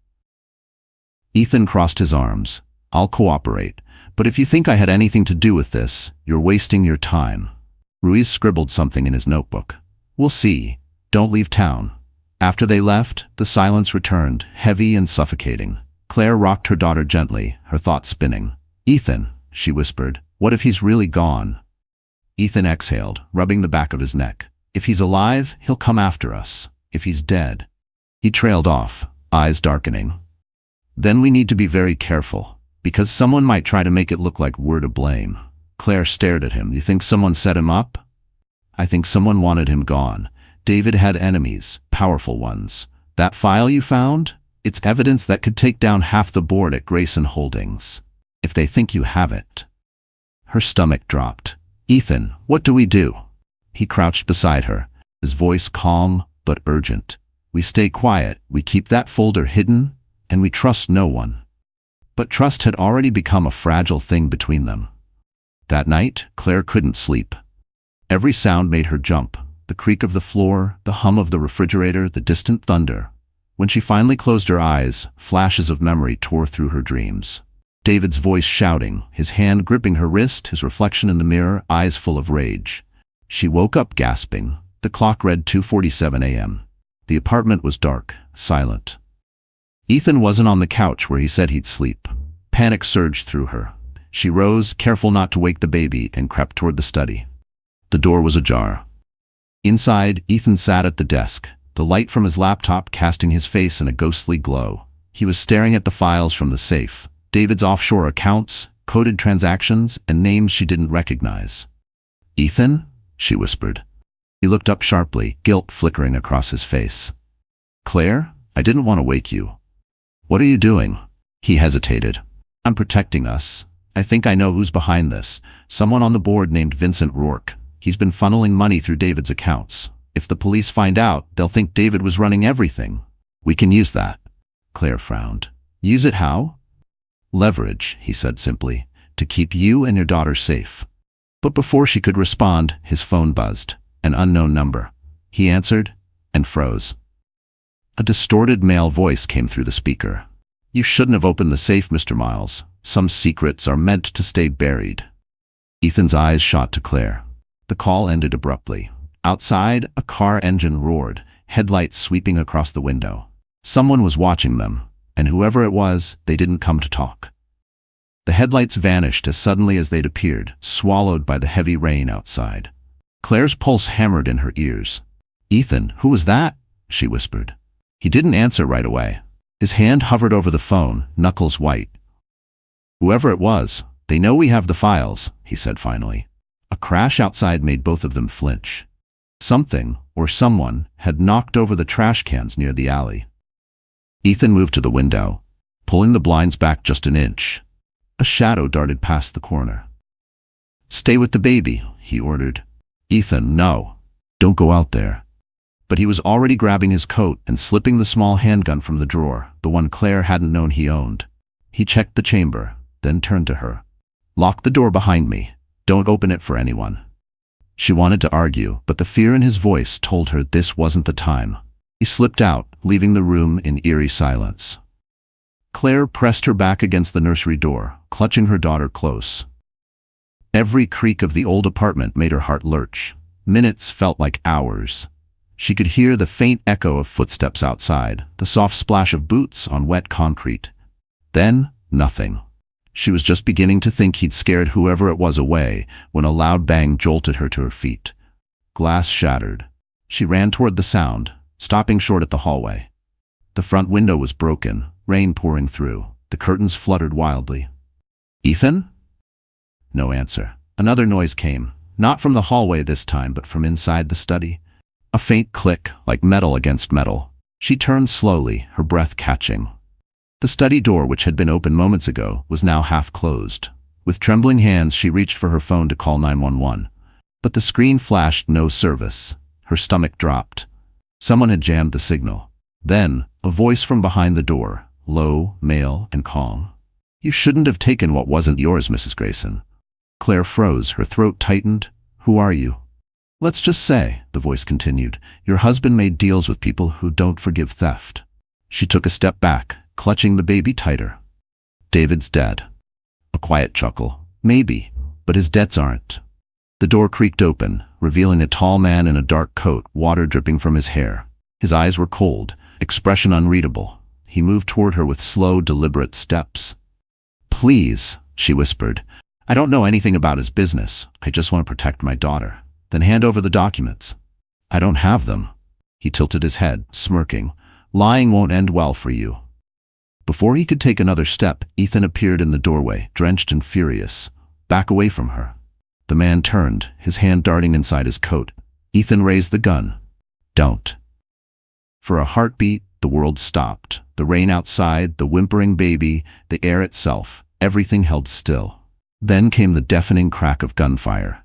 Ethan crossed his arms. "I'll cooperate, but if you think I had anything to do with this, you're wasting your time." Ruiz scribbled something in his notebook. "We'll see. Don't leave town." After they left, the silence returned, heavy and suffocating. Claire rocked her daughter gently, her thoughts spinning. "Ethan," she whispered, "what if he's really gone?" Ethan exhaled, rubbing the back of his neck. "If he's alive, he'll come after us. If he's dead." He trailed off, eyes darkening. "Then we need to be very careful, because someone might try to make it look like we're to blame." Claire stared at him. "You think someone set him up?" "I think someone wanted him gone. David had enemies, powerful ones. That file you found? It's evidence that could take down half the board at Grayson Holdings. If they think you have it." Her stomach dropped. "Ethan, what do we do?" He crouched beside her, his voice calm but urgent. "We stay quiet, we keep that folder hidden, and we trust no one." But trust had already become a fragile thing between them. That night, Claire couldn't sleep. Every sound made her jump. The creak of the floor, the hum of the refrigerator, the distant thunder. When she finally closed her eyes, flashes of memory tore through her dreams. David's voice shouting, his hand gripping her wrist, his reflection in the mirror, eyes full of rage. She woke up gasping. The clock read 2:47 a.m. The apartment was dark, silent. Ethan wasn't on the couch where he said he'd sleep. Panic surged through her. She rose, careful not to wake the baby, and crept toward the study. The door was ajar. Inside, Ethan sat at the desk, the light from his laptop casting his face in a ghostly glow. He was staring at the files from the safe, David's offshore accounts, coded transactions, and names she didn't recognize. "Ethan?" she whispered. He looked up sharply, guilt flickering across his face. "Claire, I didn't want to wake you." "What are you doing?" He hesitated. "I'm protecting us. I think I know who's behind this. Someone on the board named Vincent Rourke. He's been funneling money through David's accounts. If the police find out, they'll think David was running everything. We can use that." Claire frowned. "Use it how?" "Leverage," he said simply, "to keep you and your daughter safe." But before she could respond, his phone buzzed. An unknown number. He answered and froze. A distorted male voice came through the speaker. "You shouldn't have opened the safe, Mr. Miles. Some secrets are meant to stay buried." Ethan's eyes shot to Claire. The call ended abruptly. Outside, a car engine roared, headlights sweeping across the window. Someone was watching them, and whoever it was, they didn't come to talk. The headlights vanished as suddenly as they'd appeared, swallowed by the heavy rain outside. Claire's pulse hammered in her ears. "Ethan, who was that?" she whispered. He didn't answer right away. His hand hovered over the phone, knuckles white. "Whoever it was, they know we have the files," he said finally. A crash outside made both of them flinch. Something, or someone, had knocked over the trash cans near the alley. Ethan moved to the window, pulling the blinds back just an inch. A shadow darted past the corner. "Stay with the baby," he ordered. "Ethan, no. Don't go out there." But he was already grabbing his coat and slipping the small handgun from the drawer, the one Claire hadn't known he owned. He checked the chamber, then turned to her. "Lock the door behind me. Don't open it for anyone." She wanted to argue, but the fear in his voice told her this wasn't the time. He slipped out, leaving the room in eerie silence. Claire pressed her back against the nursery door, clutching her daughter close. Every creak of the old apartment made her heart lurch. Minutes felt like hours. She could hear the faint echo of footsteps outside, the soft splash of boots on wet concrete. Then, Nothing. She was just beginning to think he'd scared whoever it was away when a loud bang jolted her to her feet. Glass shattered. She ran toward the sound, stopping short at the hallway. The front window was broken, rain pouring through. The curtains fluttered wildly. "Ethan?" No answer. Another noise came, not from the hallway this time, but from inside the study. A faint click, like metal against metal. She turned slowly, her breath catching. The study door, which had been open moments ago, was now half closed. With trembling hands, she reached for her phone to call 911. But the screen flashed no service. Her stomach dropped. Someone had jammed the signal. Then, a voice from behind the door, low, male, and calm. "You shouldn't have taken what wasn't yours, Mrs. Grayson." Claire froze, her throat tightened. "Who are you?" "Let's just say," the voice continued, "your husband made deals with people who don't forgive theft." She took a step back, clutching the baby tighter. "David's dead." A quiet chuckle. "Maybe, but his debts aren't." The door creaked open, revealing a tall man in a dark coat, water dripping from his hair. His eyes were cold, expression unreadable. He moved toward her with slow, deliberate steps. "Please," she whispered. "I don't know anything about his business. I just want to protect my daughter. Then hand over the documents." "I don't have them." He tilted his head, smirking. "Lying won't end well for you." Before he could take another step, Ethan appeared in the doorway, drenched and furious. "Back away from her." The man turned, his hand darting inside his coat. Ethan raised the gun. "Don't." For a heartbeat, the world stopped. The rain outside, the whimpering baby, the air itself, everything held still. Then came the deafening crack of gunfire.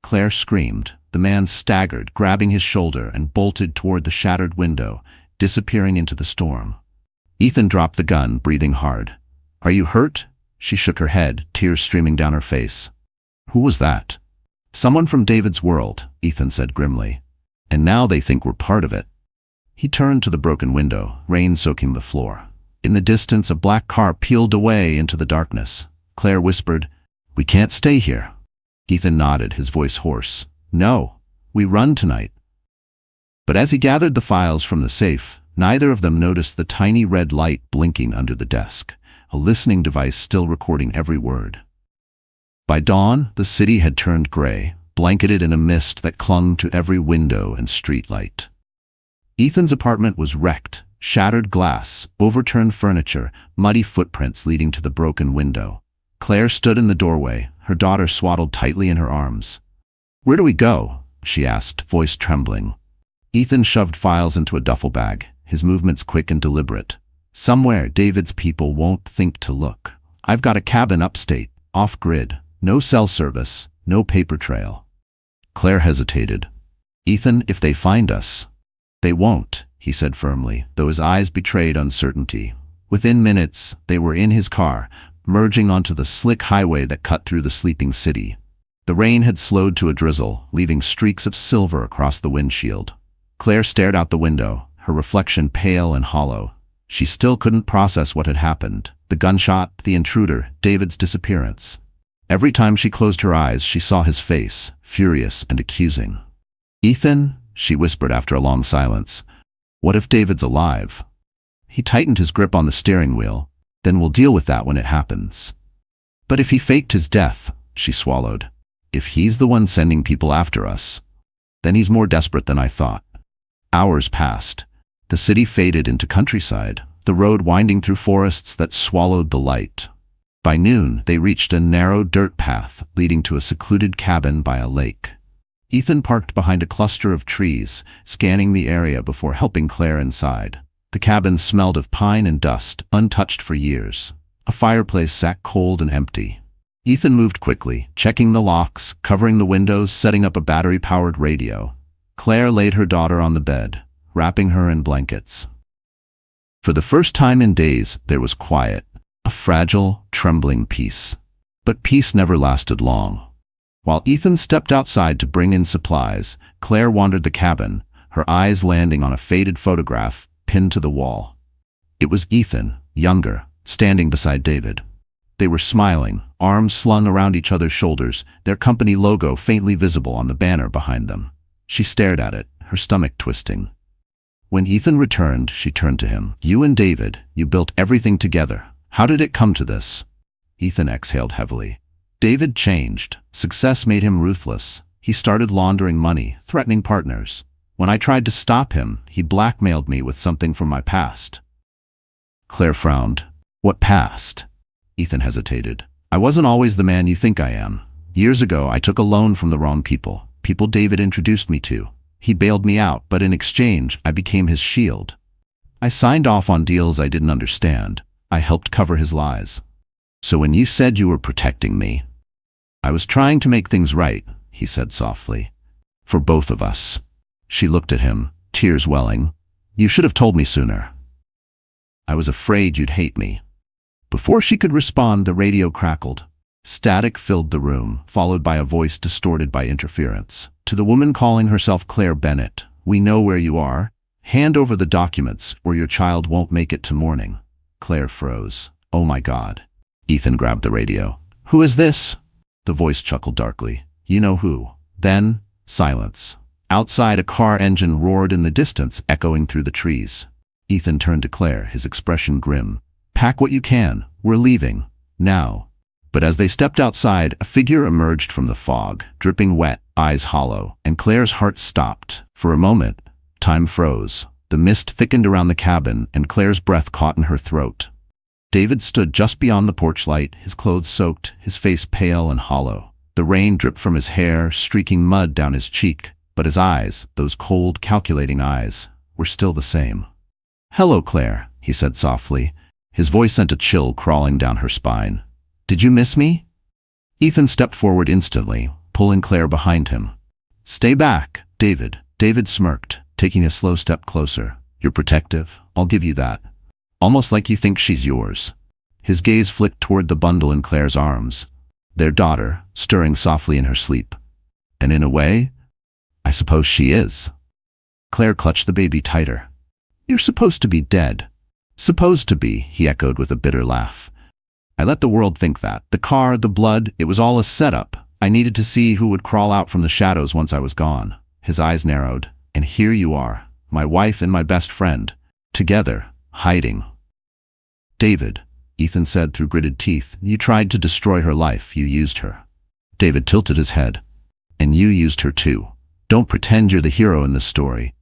Claire screamed. The man staggered, grabbing his shoulder, and bolted toward the shattered window, disappearing into the storm. Ethan dropped the gun, breathing hard. "Are you hurt?" She shook her head, tears streaming down her face. "Who was that?" "Someone from David's world," Ethan said grimly. "And now they think we're part of it." He turned to the broken window, rain soaking the floor. In the distance, a black car peeled away into the darkness. Claire whispered, "We can't stay here." Ethan nodded, his voice hoarse. "No, we run tonight." But as he gathered the files from the safe, neither of them noticed the tiny red light blinking under the desk, a listening device still recording every word. By dawn, the city had turned gray, blanketed in a mist that clung to every window and street light. Ethan's apartment was wrecked, shattered glass, overturned furniture, muddy footprints leading to the broken window. Claire stood in the doorway, her daughter swaddled tightly in her arms. "Where do we go?" she asked, voice trembling. Ethan shoved files into a duffel bag, his movements quick and deliberate. "Somewhere David's people won't think to look. I've got a cabin upstate, off-grid, no cell service, no paper trail." Claire hesitated. "Ethan, if they find us..." "They won't," he said firmly, though his eyes betrayed uncertainty. Within minutes, they were in his car, merging onto the slick highway that cut through the sleeping city. The rain had slowed to a drizzle, leaving streaks of silver across the windshield. Claire stared out the window, her reflection pale and hollow. She still couldn't process what had happened. The gunshot, the intruder, David's disappearance. Every time she closed her eyes, she saw his face, furious and accusing. "Ethan," she whispered after a long silence, "what if David's alive?" He tightened his grip on the steering wheel. "Then we'll deal with that when it happens." "But if he faked his death," she swallowed. "If he's the one sending people after us, then he's more desperate than I thought." Hours passed. The city faded into countryside, the road winding through forests that swallowed the light. By noon, they reached a narrow dirt path leading to a secluded cabin by a lake. Ethan parked behind a cluster of trees, scanning the area before helping Claire inside. The cabin smelled of pine and dust, untouched for years. A fireplace sat cold and empty. Ethan moved quickly, checking the locks, covering the windows, setting up a battery-powered radio. Claire laid her daughter on the bed, wrapping her in blankets. For the first time in days, there was quiet, a fragile, trembling peace. But peace never lasted long. While Ethan stepped outside to bring in supplies, Claire wandered the cabin, her eyes landing on a faded photograph pinned to the wall. It was Ethan, younger, standing beside David. They were smiling, arms slung around each other's shoulders, their company logo faintly visible on the banner behind them. She stared at it, her stomach twisting. When Ethan returned, she turned to him. "You and David, you built everything together. How did it come to this? Ethan exhaled heavily. David changed. Success made him ruthless. He started laundering money, threatening partners. When I tried to stop him, he blackmailed me with something from my past. Claire frowned. What past? Ethan hesitated. I wasn't always the man you think I am. Years ago, I took a loan from the wrong people David introduced me to. He bailed me out, but in exchange, I became his shield. I signed off on deals I didn't understand. I helped cover his lies. So when you said you were protecting me, I was trying to make things right, he said softly. For both of us. She looked at him, tears welling. You should have told me sooner. I was afraid you'd hate me. Before she could respond, the radio crackled. Static filled the room, followed by a voice distorted by interference. To the woman calling herself Clare Bennett, we know where you are. Hand over the documents, or your child won't make it to morning. Claire froze. Oh my God. Ethan grabbed the radio. Who is this? The voice chuckled darkly. You know who. Then, silence. Outside, a car engine roared in the distance, echoing through the trees. Ethan turned to Claire, his expression grim. Pack what you can. We're leaving. Now. But as they stepped outside, a figure emerged from the fog, dripping wet, eyes hollow, and Claire's heart stopped. For a moment, time froze. The mist thickened around the cabin, and Claire's breath caught in her throat. David stood just beyond the porch light, his clothes soaked, his face pale and hollow. The rain dripped from his hair, streaking mud down his cheek, but his eyes, those cold, calculating eyes, were still the same. Hello, Claire, he said softly. His voice sent a chill crawling down her spine. Did you miss me? Ethan stepped forward instantly, pulling Claire behind him. Stay back, David. David smirked, taking a slow step closer. You're protective, I'll give you that. Almost like you think she's yours. His gaze flicked toward the bundle in Claire's arms. Their daughter, stirring softly in her sleep. And in a way, I suppose she is. Claire clutched the baby tighter. You're supposed to be dead. Supposed to be, he echoed with a bitter laugh. I let the world think that. The car, the blood, it was all a setup. I needed to see who would crawl out from the shadows once I was gone. His eyes narrowed. And here you are, my wife and my best friend, together, hiding. David, Ethan said through gritted teeth, you tried to destroy her life, you used her. David tilted his head. And you used her too. Don't pretend you're the hero in this story.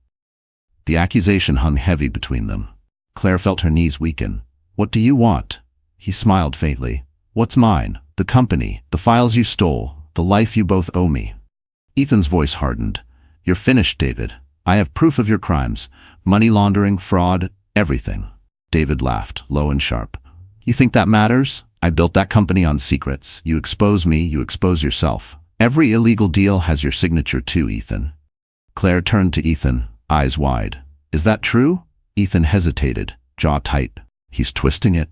The accusation hung heavy between them. Claire felt her knees weaken. What do you want? He smiled faintly. What's mine? The company, the files you stole, the life you both owe me. Ethan's voice hardened. You're finished, David. I have proof of your crimes. Money laundering, fraud, everything. David laughed, low and sharp. You think that matters? I built that company on secrets. You expose me, you expose yourself. Every illegal deal has your signature too, Ethan. Claire turned to Ethan, eyes wide. Is that true? Ethan hesitated, jaw tight. He's twisting it.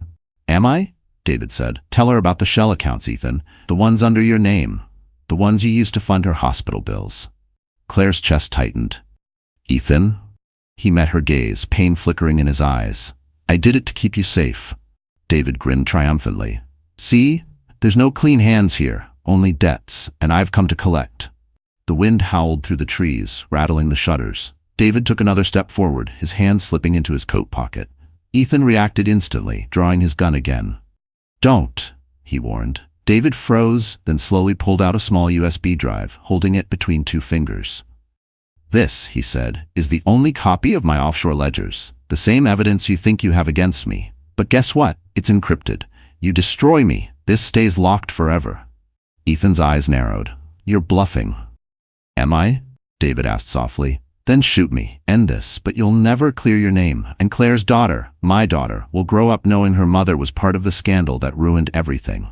Am I? David said. Tell her about the shell accounts, Ethan. The ones under your name. The ones you used to fund her hospital bills. Claire's chest tightened. Ethan? He met her gaze, pain flickering in his eyes. I did it to keep you safe. David grinned triumphantly. See? There's no clean hands here, only debts, and I've come to collect. The wind howled through the trees, rattling the shutters. David took another step forward, his hand slipping into his coat pocket. Ethan reacted instantly, drawing his gun again. Don't, he warned. David froze, then slowly pulled out a small USB drive, holding it between two fingers. This, he said, is the only copy of my offshore ledgers. The same evidence you think you have against me. But guess what? It's encrypted. You destroy me. This stays locked forever. Ethan's eyes narrowed. You're bluffing. Am I? David asked softly. Then shoot me. End this, but you'll never clear your name. And Claire's daughter, my daughter, will grow up knowing her mother was part of the scandal that ruined everything.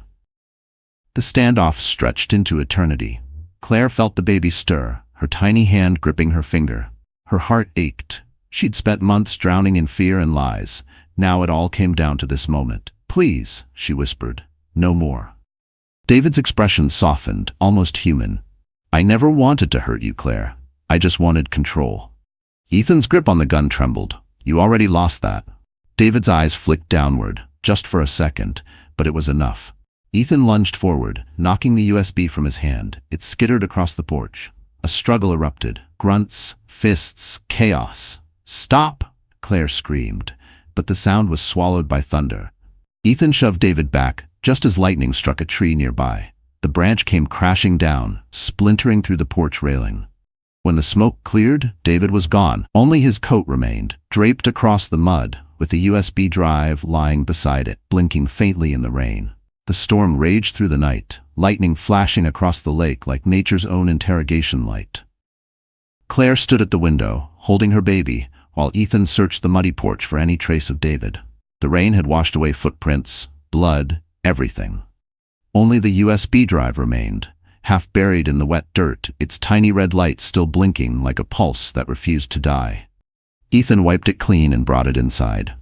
The standoff stretched into eternity. Claire felt the baby stir, her tiny hand gripping her finger. Her heart ached. She'd spent months drowning in fear and lies. Now it all came down to this moment. Please, she whispered. No more. David's expression softened, almost human. I never wanted to hurt you, Claire. I just wanted control. Ethan's grip on the gun trembled. You already lost that. David's eyes flicked downward, just for a second, but it was enough. Ethan lunged forward, knocking the USB from his hand. It skittered across the porch. A struggle erupted. Grunts, fists, chaos. Stop! Claire screamed, but the sound was swallowed by thunder. Ethan shoved David back, just as lightning struck a tree nearby. The branch came crashing down, splintering through the porch railing. When the smoke cleared, David was gone. Only his coat remained, draped across the mud, with the USB drive lying beside it, blinking faintly in the rain. The storm raged through the night, lightning flashing across the lake like nature's own interrogation light. Claire stood at the window, holding her baby, while Ethan searched the muddy porch for any trace of David. The rain had washed away footprints, blood, everything. Only the USB drive remained, half buried in the wet dirt, its tiny red light still blinking like a pulse that refused to die. Ethan wiped it clean and brought it inside.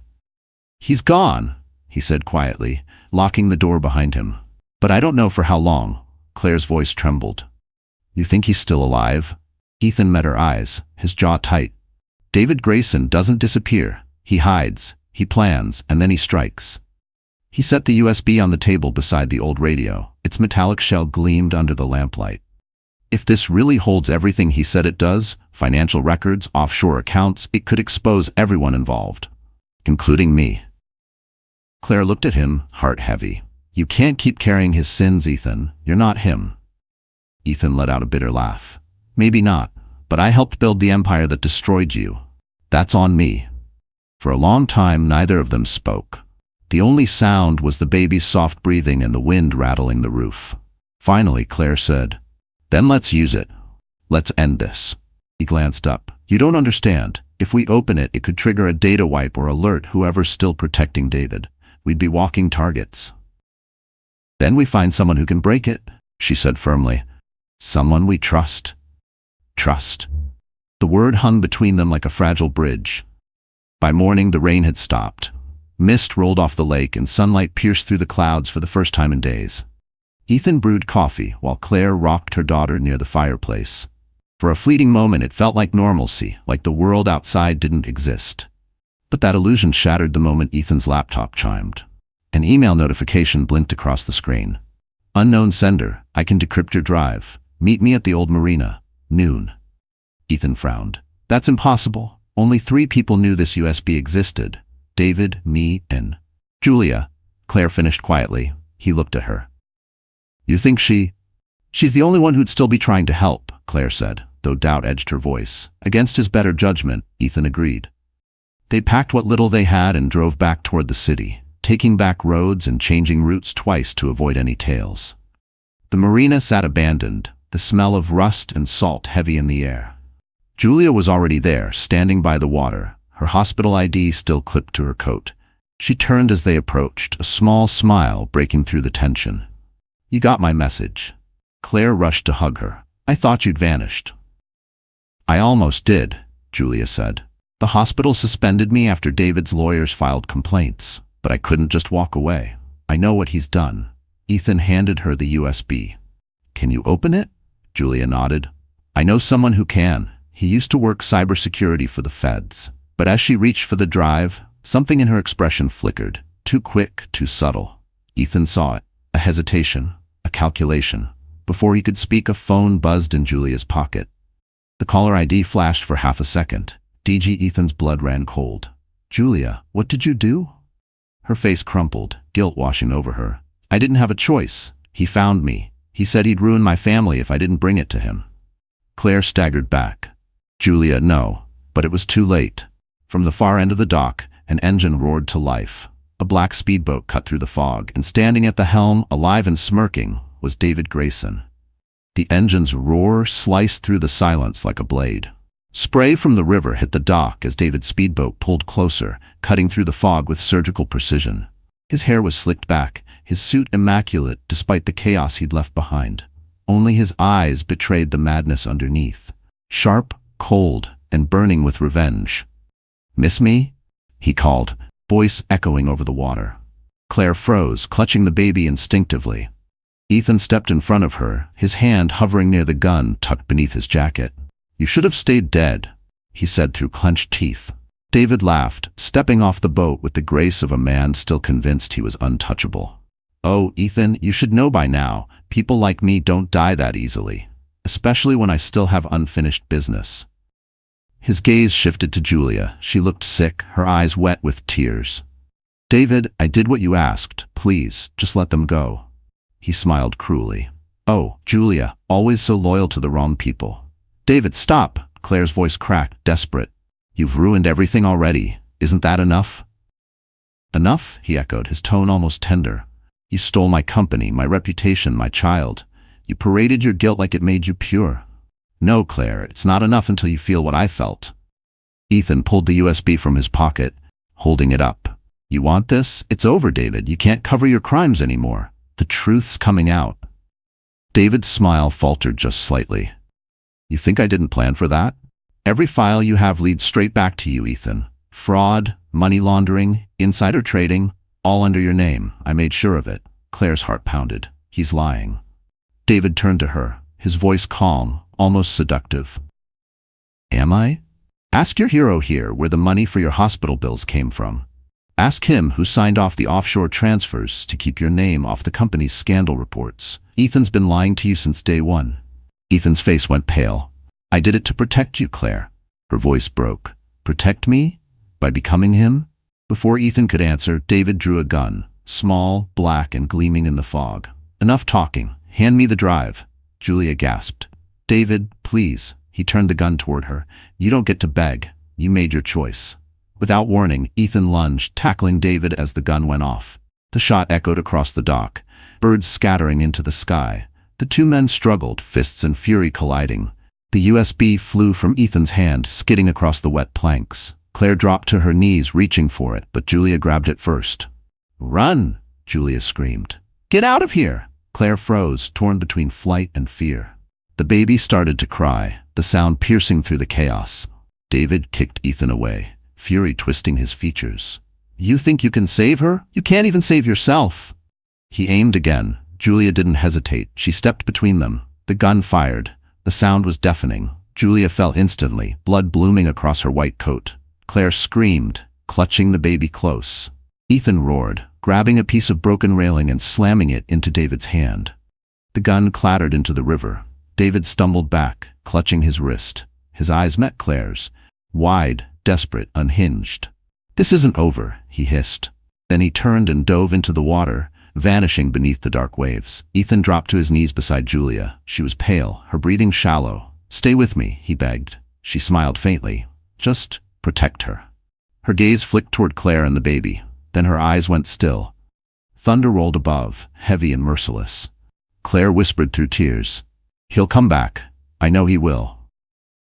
"He's gone," he said quietly, locking the door behind him. "But I don't know for how long." Claire's voice trembled. "You think he's still alive?" Ethan met her eyes, his jaw tight. "David Grayson doesn't disappear. He hides, he plans, and then he strikes." He set the USB on the table beside the old radio. Its metallic shell gleamed under the lamplight. "If this really holds everything he said it does, financial records, offshore accounts, it could expose everyone involved, including me." Claire looked at him, heart heavy. "You can't keep carrying his sins, Ethan. You're not him." Ethan let out a bitter laugh. "Maybe not, but I helped build the empire that destroyed you. That's on me." For a long time, neither of them spoke. The only sound was the baby's soft breathing and the wind rattling the roof. Finally, Claire said, "Then let's use it. Let's end this." He glanced up. "You don't understand. If we open it, it could trigger a data wipe or alert whoever's still protecting David. We'd be walking targets." "Then we find someone who can break it," she said firmly. "Someone we trust." Trust. The word hung between them like a fragile bridge. By morning, the rain had stopped. Mist rolled off the lake and sunlight pierced through the clouds for the first time in days. Ethan brewed coffee while Claire rocked her daughter near the fireplace. For a fleeting moment, it felt like normalcy, like the world outside didn't exist. But that illusion shattered the moment Ethan's laptop chimed. An email notification blinked across the screen. "Unknown sender, I can decrypt your drive. Meet me at the old marina, noon." Ethan frowned. "That's impossible. Only 3 people knew this USB existed. David, me, and Julia." Claire finished quietly. He looked at her. "You think She's the only one who'd still be trying to help," Claire said, though doubt edged her voice. Against his better judgment, Ethan agreed. They packed what little they had and drove back toward the city, taking back roads and changing routes twice to avoid any tails. The marina sat abandoned, the smell of rust and salt heavy in the air. Julia was already there, standing by the water, her hospital ID still clipped to her coat. She turned as they approached, a small smile breaking through the tension. "You got my message." Claire rushed to hug her. "I thought you'd vanished." "I almost did," Julia said. "The hospital suspended me after David's lawyers filed complaints, but I couldn't just walk away. I know what he's done." Ethan handed her the USB. "Can you open it?" Julia nodded. "I know someone who can. He used to work cybersecurity for the feds." But as she reached for the drive, something in her expression flickered, too quick, too subtle. Ethan saw it, a hesitation, a calculation. Before he could speak, a phone buzzed in Julia's pocket. The caller ID flashed for half a second. DG Ethan's blood ran cold. "Julia, what did you do?" Her face crumpled, guilt washing over her. "I didn't have a choice. He found me. He said he'd ruin my family if I didn't bring it to him." Claire staggered back. "Julia, no." But it was too late. From the far end of the dock, an engine roared to life. A black speedboat cut through the fog, and standing at the helm, alive and smirking, was David Grayson. The engine's roar sliced through the silence like a blade. Spray from the river hit the dock as David's speedboat pulled closer, cutting through the fog with surgical precision. His hair was slicked back, his suit immaculate despite the chaos he'd left behind. Only his eyes betrayed the madness underneath. Sharp, cold, and burning with revenge. "Miss me?" he called, voice echoing over the water. Claire froze, clutching the baby instinctively. Ethan stepped in front of her, his hand hovering near the gun tucked beneath his jacket. "You should have stayed dead," he said through clenched teeth. David laughed, stepping off the boat with the grace of a man still convinced he was untouchable. "Oh, Ethan, you should know by now, people like me don't die that easily, especially when I still have unfinished business." His gaze shifted to Julia. She looked sick, her eyes wet with tears. David, I did what you asked. Please, just let them go. He smiled cruelly. Oh, Julia, always so loyal to the wrong people. David, stop! Claire's voice cracked, desperate. You've ruined everything already. Isn't that enough? Enough? He echoed, his tone almost tender. You stole my company, my reputation, my child. You paraded your guilt like it made you pure. No, Claire, it's not enough until you feel what I felt. Ethan pulled the USB from his pocket, holding it up. You want this? It's over, David. You can't cover your crimes anymore. The truth's coming out. David's smile faltered just slightly. You think I didn't plan for that? Every file you have leads straight back to you, Ethan. Fraud, money laundering, insider trading, all under your name. I made sure of it. Claire's heart pounded. He's lying. David turned to her, his voice calm, almost seductive. Am I? Ask your hero here where the money for your hospital bills came from. Ask him who signed off the offshore transfers to keep your name off the company's scandal reports. Ethan's been lying to you since day one. Ethan's face went pale. I did it to protect you, Claire. Her voice broke. Protect me? By becoming him? Before Ethan could answer, David drew a gun, small, black, and gleaming in the fog. Enough talking. Hand me the drive. Julia gasped. David, please. He turned the gun toward her. You don't get to beg. You made your choice. Without warning, Ethan lunged, tackling David as the gun went off. The shot echoed across the dock, birds scattering into the sky. The two men struggled, fists and fury colliding. The USB flew from Ethan's hand, skidding across the wet planks. Claire dropped to her knees, reaching for it, but Julia grabbed it first. Run! Julia screamed. Get out of here! Claire froze, torn between flight and fear. The baby started to cry, the sound piercing through the chaos. David kicked Ethan away, fury twisting his features. You think you can save her? You can't even save yourself! He aimed again. Julia didn't hesitate. She stepped between them. The gun fired. The sound was deafening. Julia fell instantly, blood blooming across her white coat. Claire screamed, clutching the baby close. Ethan roared, grabbing a piece of broken railing and slamming it into David's hand. The gun clattered into the river. David stumbled back, clutching his wrist. His eyes met Claire's, wide, desperate, unhinged. This isn't over, he hissed. Then he turned and dove into the water, vanishing beneath the dark waves. Ethan dropped to his knees beside Julia. She was pale, her breathing shallow. Stay with me, he begged. She smiled faintly. Just protect her. Her gaze flicked toward Claire and the baby. Then her eyes went still. Thunder rolled above, heavy and merciless. Claire whispered through tears. He'll come back. I know he will.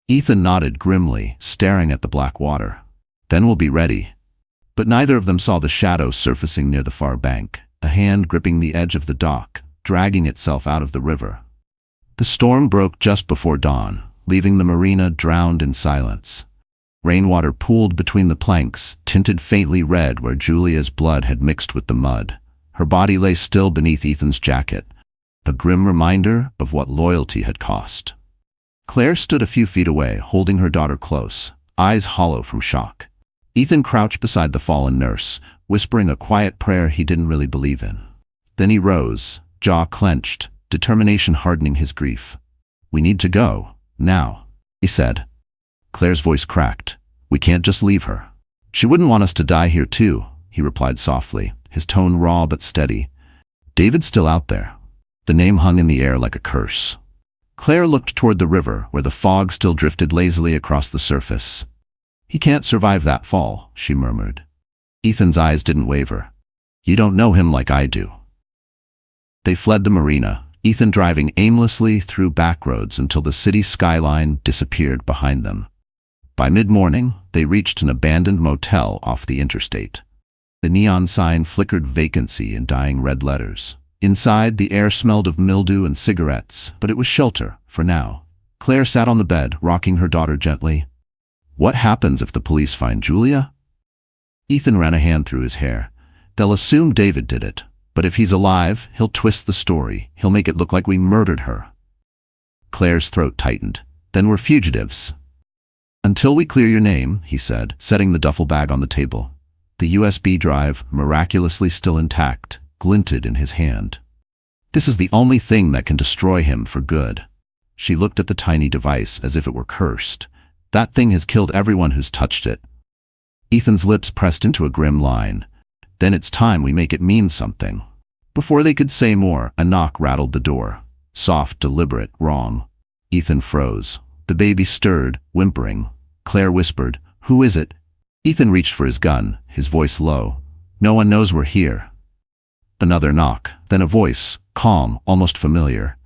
Ethan nodded grimly, staring at the black water. Then we'll be ready. But neither of them saw the shadow surfacing near the far bank, a hand gripping the edge of the dock, dragging itself out of the river. The storm broke just before dawn, leaving the marina drowned in silence. Rainwater pooled between the planks, tinted faintly red where Julia's blood had mixed with the mud. Her body lay still beneath Ethan's jacket, a grim reminder of what loyalty had cost. Claire stood a few feet away, holding her daughter close, eyes hollow from shock. Ethan crouched beside the fallen nurse, whispering a quiet prayer he didn't really believe in. Then he rose, jaw clenched, determination hardening his grief. We need to go, now, he said. Claire's voice cracked. We can't just leave her. She wouldn't want us to die here too, he replied softly, his tone raw but steady. David's still out there. The name hung in the air like a curse. Claire looked toward the river, where the fog still drifted lazily across the surface. He can't survive that fall, she murmured. Ethan's eyes didn't waver. You don't know him like I do. They fled the marina, Ethan driving aimlessly through back roads until the city skyline disappeared behind them. By mid-morning, they reached an abandoned motel off the interstate. The neon sign flickered vacancy in dying red letters. Inside, the air smelled of mildew and cigarettes, but it was shelter, for now. Claire sat on the bed, rocking her daughter gently. What happens if the police find Julia? Ethan ran a hand through his hair. They'll assume David did it, but if he's alive, he'll twist the story. He'll make it look like we murdered her. Claire's throat tightened. Then we're fugitives. Until we clear your name, he said, setting the duffel bag on the table. The USB drive, miraculously still intact, glinted in his hand. This is the only thing that can destroy him for good. She looked at the tiny device as if it were cursed. That thing has killed everyone who's touched it. Ethan's lips pressed into a grim line. Then it's time we make it mean something. Before they could say more, a knock rattled the door. Soft, deliberate, wrong. Ethan froze. The baby stirred, whimpering. Claire whispered, "Who is it?" Ethan reached for his gun, his voice low. "No one knows we're here." Another knock, then a voice, calm, almost familiar.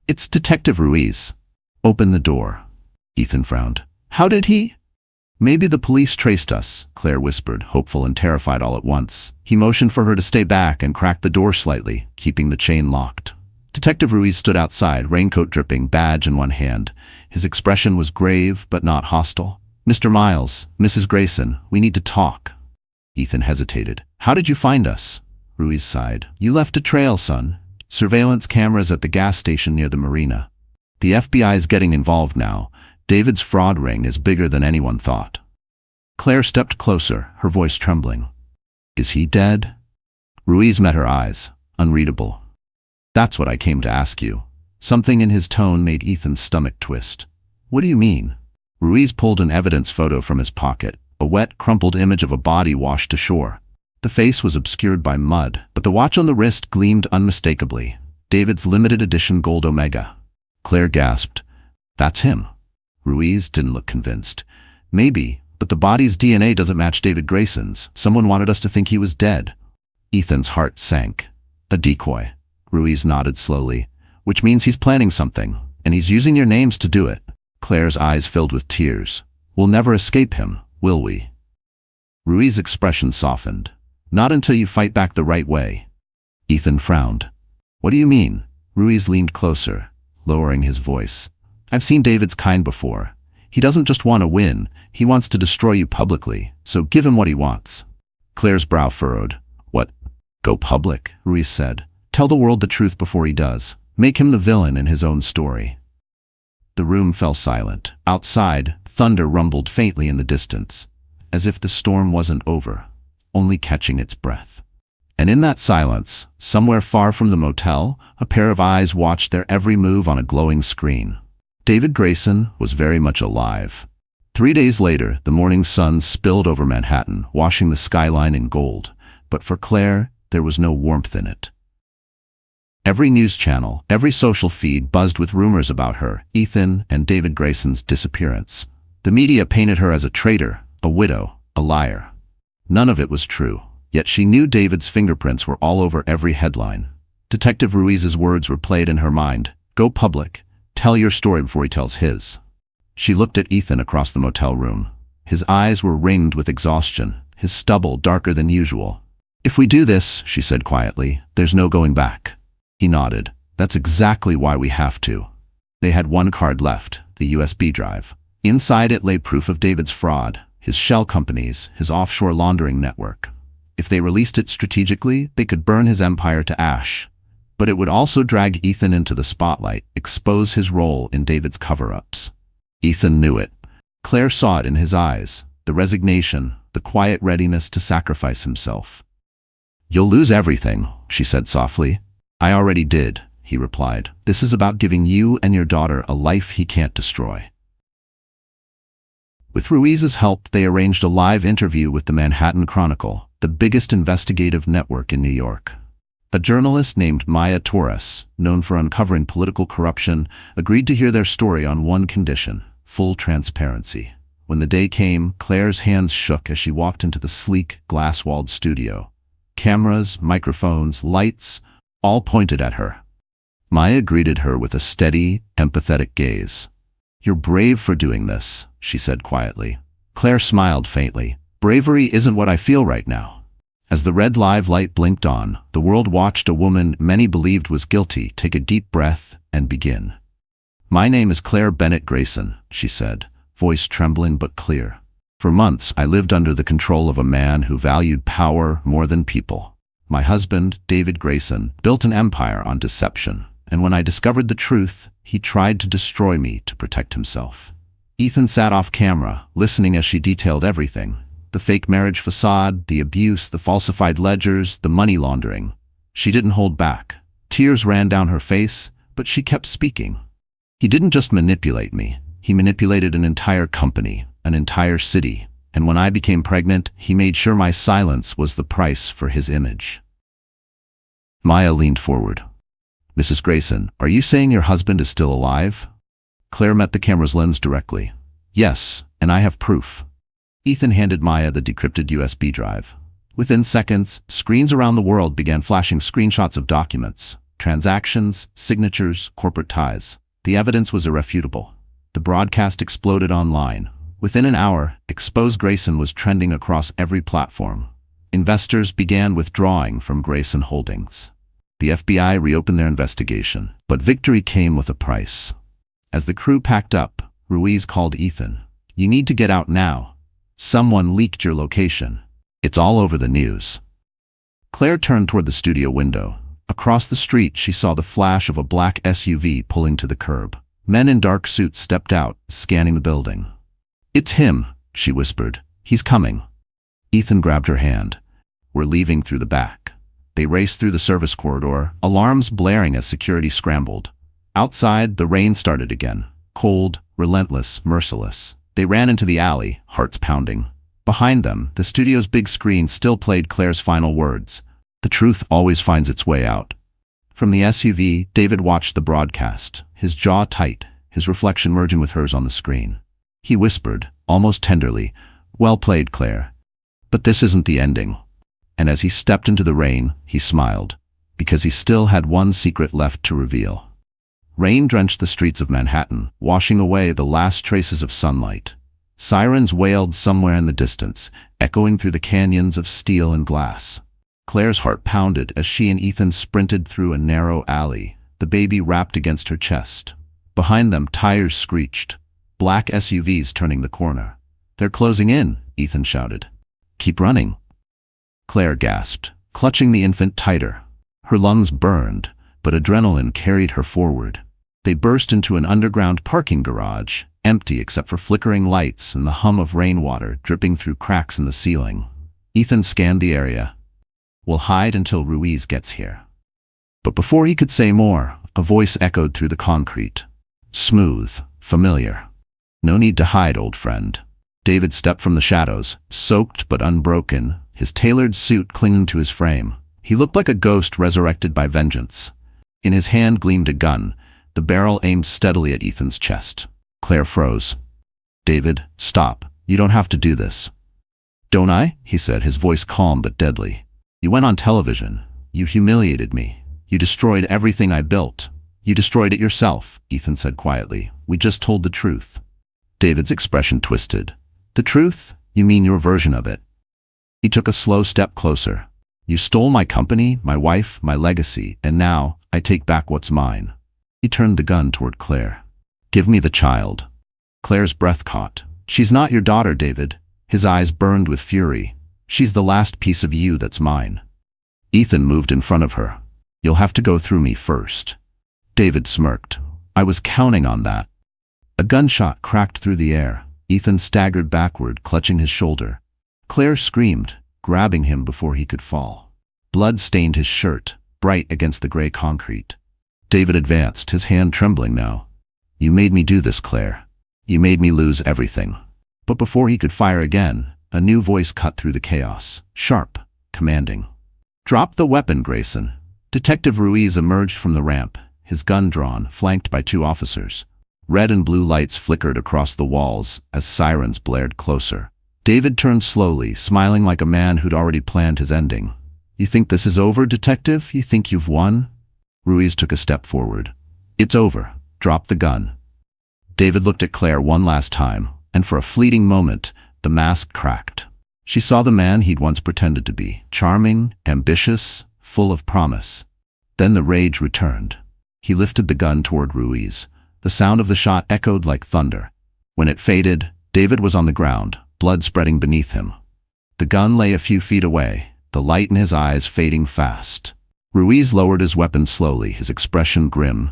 "It's Detective Ruiz." "Open the door." Ethan frowned. "How did he?" "Maybe the police traced us," Claire whispered, hopeful and terrified all at once. He motioned for her to stay back and cracked the door slightly, keeping the chain locked. Detective Ruiz stood outside, raincoat dripping, badge in one hand. His expression was grave, but not hostile. "Mr. Miles, Mrs. Grayson, we need to talk." Ethan hesitated. "How did you find us?" Ruiz sighed. "You left a trail, son. Surveillance cameras at the gas station near the marina. The FBI is getting involved now. David's fraud ring is bigger than anyone thought." Claire stepped closer, her voice trembling. "Is he dead?" Ruiz met her eyes, unreadable. "That's what I came to ask you." Something in his tone made Ethan's stomach twist. "What do you mean?" Ruiz pulled an evidence photo from his pocket, a wet, crumpled image of a body washed ashore. The face was obscured by mud, but the watch on the wrist gleamed unmistakably. David's limited edition gold Omega. Claire gasped. "That's him." Ruiz didn't look convinced. "Maybe, but the body's DNA doesn't match David Grayson's. Someone wanted us to think he was dead." Ethan's heart sank. "A decoy." Ruiz nodded slowly. "Which means he's planning something, and he's using your names to do it." Claire's eyes filled with tears. "We'll never escape him, will we?" Ruiz's expression softened. "Not until you fight back the right way." Ethan frowned. "What do you mean?" Ruiz leaned closer, lowering his voice. "I've seen David's kind before. He doesn't just want to win, he wants to destroy you publicly, so give him what he wants." Claire's brow furrowed. "What? Go public?" Ruiz said. "Tell the world the truth before he does. Make him the villain in his own story." The room fell silent. Outside, thunder rumbled faintly in the distance, as if the storm wasn't over, only catching its breath. And in that silence, somewhere far from the motel, a pair of eyes watched their every move on a glowing screen. David Grayson was very much alive. 3 days later, the morning sun spilled over Manhattan, washing the skyline in gold. But for Claire, there was no warmth in it. Every news channel, every social feed buzzed with rumors about her, Ethan and David Grayson's disappearance. The media painted her as a traitor, a widow, a liar. None of it was true, yet she knew David's fingerprints were all over every headline. Detective Ruiz's words were played in her mind. "Go public. Tell your story before he tells his." She looked at Ethan across the motel room. His eyes were ringed with exhaustion, his stubble darker than usual. "If we do this," she said quietly, "there's no going back." He nodded. "That's exactly why we have to." They had one card left, the USB drive. Inside it lay proof of David's fraud, his shell companies, his offshore laundering network. If they released it strategically, they could burn his empire to ash. But it would also drag Ethan into the spotlight, expose his role in David's cover-ups. Ethan knew it. Claire saw it in his eyes, the resignation, the quiet readiness to sacrifice himself. "You'll lose everything," she said softly. "I already did," he replied. "This is about giving you and your daughter a life he can't destroy." With Ruiz's help, they arranged a live interview with the Manhattan Chronicle, the biggest investigative network in New York. A journalist named Maya Torres, known for uncovering political corruption, agreed to hear their story on one condition: full transparency. When the day came, Claire's hands shook as she walked into the sleek, glass-walled studio. Cameras, microphones, lights, all pointed at her. Maya greeted her with a steady, empathetic gaze. "You're brave for doing this," she said quietly. Claire smiled faintly. "Bravery isn't what I feel right now." As the red live light blinked on, the world watched a woman many believed was guilty take a deep breath and begin. "My name is Clare Bennett Grayson," she said, voice trembling but clear. "For months, I lived under the control of a man who valued power more than people. My husband, David Grayson, built an empire on deception, and when I discovered the truth, he tried to destroy me to protect himself." Ethan sat off camera, listening as she detailed everything. The fake marriage facade, the abuse, the falsified ledgers, the money laundering. She didn't hold back. Tears ran down her face, but she kept speaking. "He didn't just manipulate me. He manipulated an entire company, an entire city. and when I became pregnant, he made sure my silence was the price for his image. Maya leaned forward. Mrs. Grayson, are you saying your husband is still alive? Claire met the camera's lens directly. Yes, and I have proof. Ethan handed Maya the decrypted USB drive. Within seconds, screens around the world began flashing screenshots of documents, transactions, signatures, corporate ties. The evidence was irrefutable. The broadcast exploded online. Within an hour, Expose Grayson was trending across every platform. Investors began withdrawing from Grayson Holdings. The FBI reopened their investigation, but victory came with a price. As the crew packed up, Ruiz called Ethan. You need to get out now. Someone leaked your location. It's all over the news. Claire turned toward the studio window. Across the street, she saw the flash of a black SUV pulling to the curb. Men in dark suits stepped out, scanning the building. It's him, she whispered. He's coming. Ethan grabbed her hand. We're leaving through the back. They raced through the service corridor, alarms blaring as security scrambled. Outside, the rain started again. Cold, relentless, merciless. They ran into the alley, hearts pounding. Behind them, the studio's big screen still played Claire's final words. The truth always finds its way out. From the SUV, David watched the broadcast, his jaw tight, his reflection merging with hers on the screen. He whispered, almost tenderly, "Well played, Claire. But this isn't the ending." And as he stepped into the rain, he smiled, because he still had one secret left to reveal. Rain drenched the streets of Manhattan, washing away the last traces of sunlight. Sirens wailed somewhere in the distance, echoing through the canyons of steel and glass. Claire's heart pounded as she and Ethan sprinted through a narrow alley, the baby wrapped against her chest. Behind them, tires screeched. Black SUVs turning the corner. They're closing in, Ethan shouted. Keep running. Claire gasped, clutching the infant tighter. Her lungs burned, but adrenaline carried her forward. They burst into an underground parking garage, empty except for flickering lights and the hum of rainwater dripping through cracks in the ceiling. Ethan scanned the area. We'll hide until Ruiz gets here. But before he could say more, a voice echoed through the concrete. Smooth, familiar. No need to hide, old friend. David stepped from the shadows, soaked but unbroken, his tailored suit clinging to his frame. He looked like a ghost resurrected by vengeance. In his hand gleamed a gun, the barrel aimed steadily at Ethan's chest. Claire froze. David, stop. You don't have to do this. Don't I? He said, his voice calm but deadly. You went on television. You humiliated me. You destroyed everything I built. You destroyed it yourself, Ethan said quietly. We just told the truth. David's expression twisted. The truth? You mean your version of it? He took a slow step closer. You stole my company, my wife, my legacy, and now I take back what's mine. He turned the gun toward Claire. Give me the child. Claire's breath caught. She's not your daughter, David. His eyes burned with fury. She's the last piece of you that's mine. Ethan moved in front of her. You'll have to go through me first. David smirked. I was counting on that. A gunshot cracked through the air. Ethan staggered backward, clutching his shoulder. Claire screamed, grabbing him before he could fall. Blood stained his shirt, bright against the gray concrete. David advanced, his hand trembling now. You made me do this, Claire. You made me lose everything. But before he could fire again, a new voice cut through the chaos, sharp, commanding. Drop the weapon, Grayson. Detective Ruiz emerged from the ramp, his gun drawn, flanked by two officers. Red and blue lights flickered across the walls as sirens blared closer. David turned slowly, smiling like a man who'd already planned his ending. You think this is over, detective? You think you've won? Ruiz took a step forward. It's over. Drop the gun. David looked at Claire one last time, and for a fleeting moment, the mask cracked. She saw the man he'd once pretended to be, charming, ambitious, full of promise. Then the rage returned. He lifted the gun toward Ruiz. The sound of the shot echoed like thunder. When it faded, David was on the ground, blood spreading beneath him. The gun lay a few feet away, the light in his eyes fading fast. Ruiz lowered his weapon slowly, his expression grim.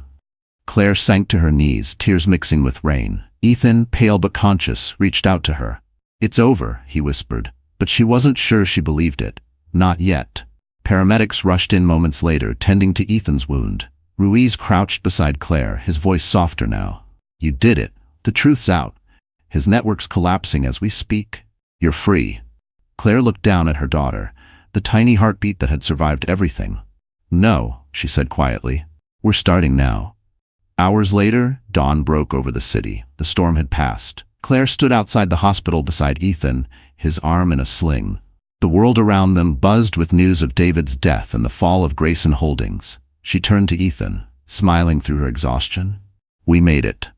Claire sank to her knees, tears mixing with rain. Ethan, pale but conscious, reached out to her. It's over, he whispered, but she wasn't sure she believed it. Not yet. Paramedics rushed in moments later, tending to Ethan's wound. Ruiz crouched beside Claire, his voice softer now. You did it. The truth's out. His network's collapsing as we speak. You're free. Claire looked down at her daughter, the tiny heartbeat that had survived everything. No, she said quietly. We're starting now. Hours later, dawn broke over the city. The storm had passed. Claire stood outside the hospital beside Ethan, his arm in a sling. The world around them buzzed with news of David's death and the fall of Grayson Holdings. She turned to Ethan, smiling through her exhaustion. We made it.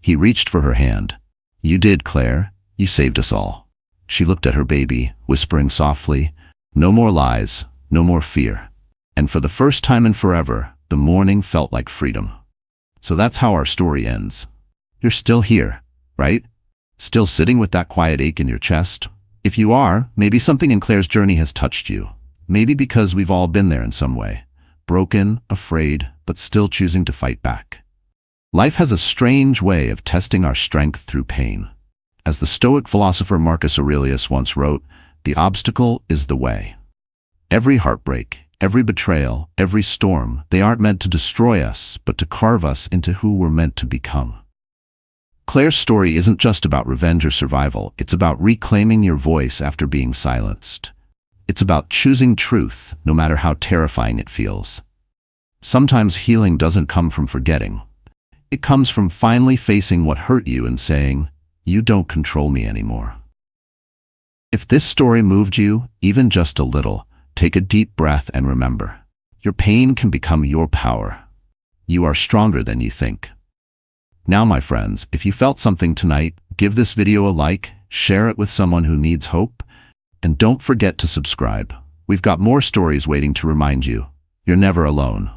He reached for her hand. You did, Claire. You saved us all. She looked at her baby, whispering softly, no more lies, no more fear. And for the first time in forever, the morning felt like freedom. So that's how our story ends. You're still here, right? Still sitting with that quiet ache in your chest? If you are, maybe something in Claire's journey has touched you. Maybe because we've all been there in some way. Broken, afraid, but still choosing to fight back. Life has a strange way of testing our strength through pain. As the Stoic philosopher Marcus Aurelius once wrote, the obstacle is the way. Every heartbreak, every betrayal, every storm, they aren't meant to destroy us, but to carve us into who we're meant to become. Claire's story isn't just about revenge or survival. It's about reclaiming your voice after being silenced. It's about choosing truth, no matter how terrifying it feels. Sometimes healing doesn't come from forgetting. It comes from finally facing what hurt you and saying, you don't control me anymore. If this story moved you, even just a little, take a deep breath and remember, your pain can become your power. You are stronger than you think. Now, my friends, if you felt something tonight, give this video a like, share it with someone who needs hope, and don't forget to subscribe. We've got more stories waiting to remind you, you're never alone.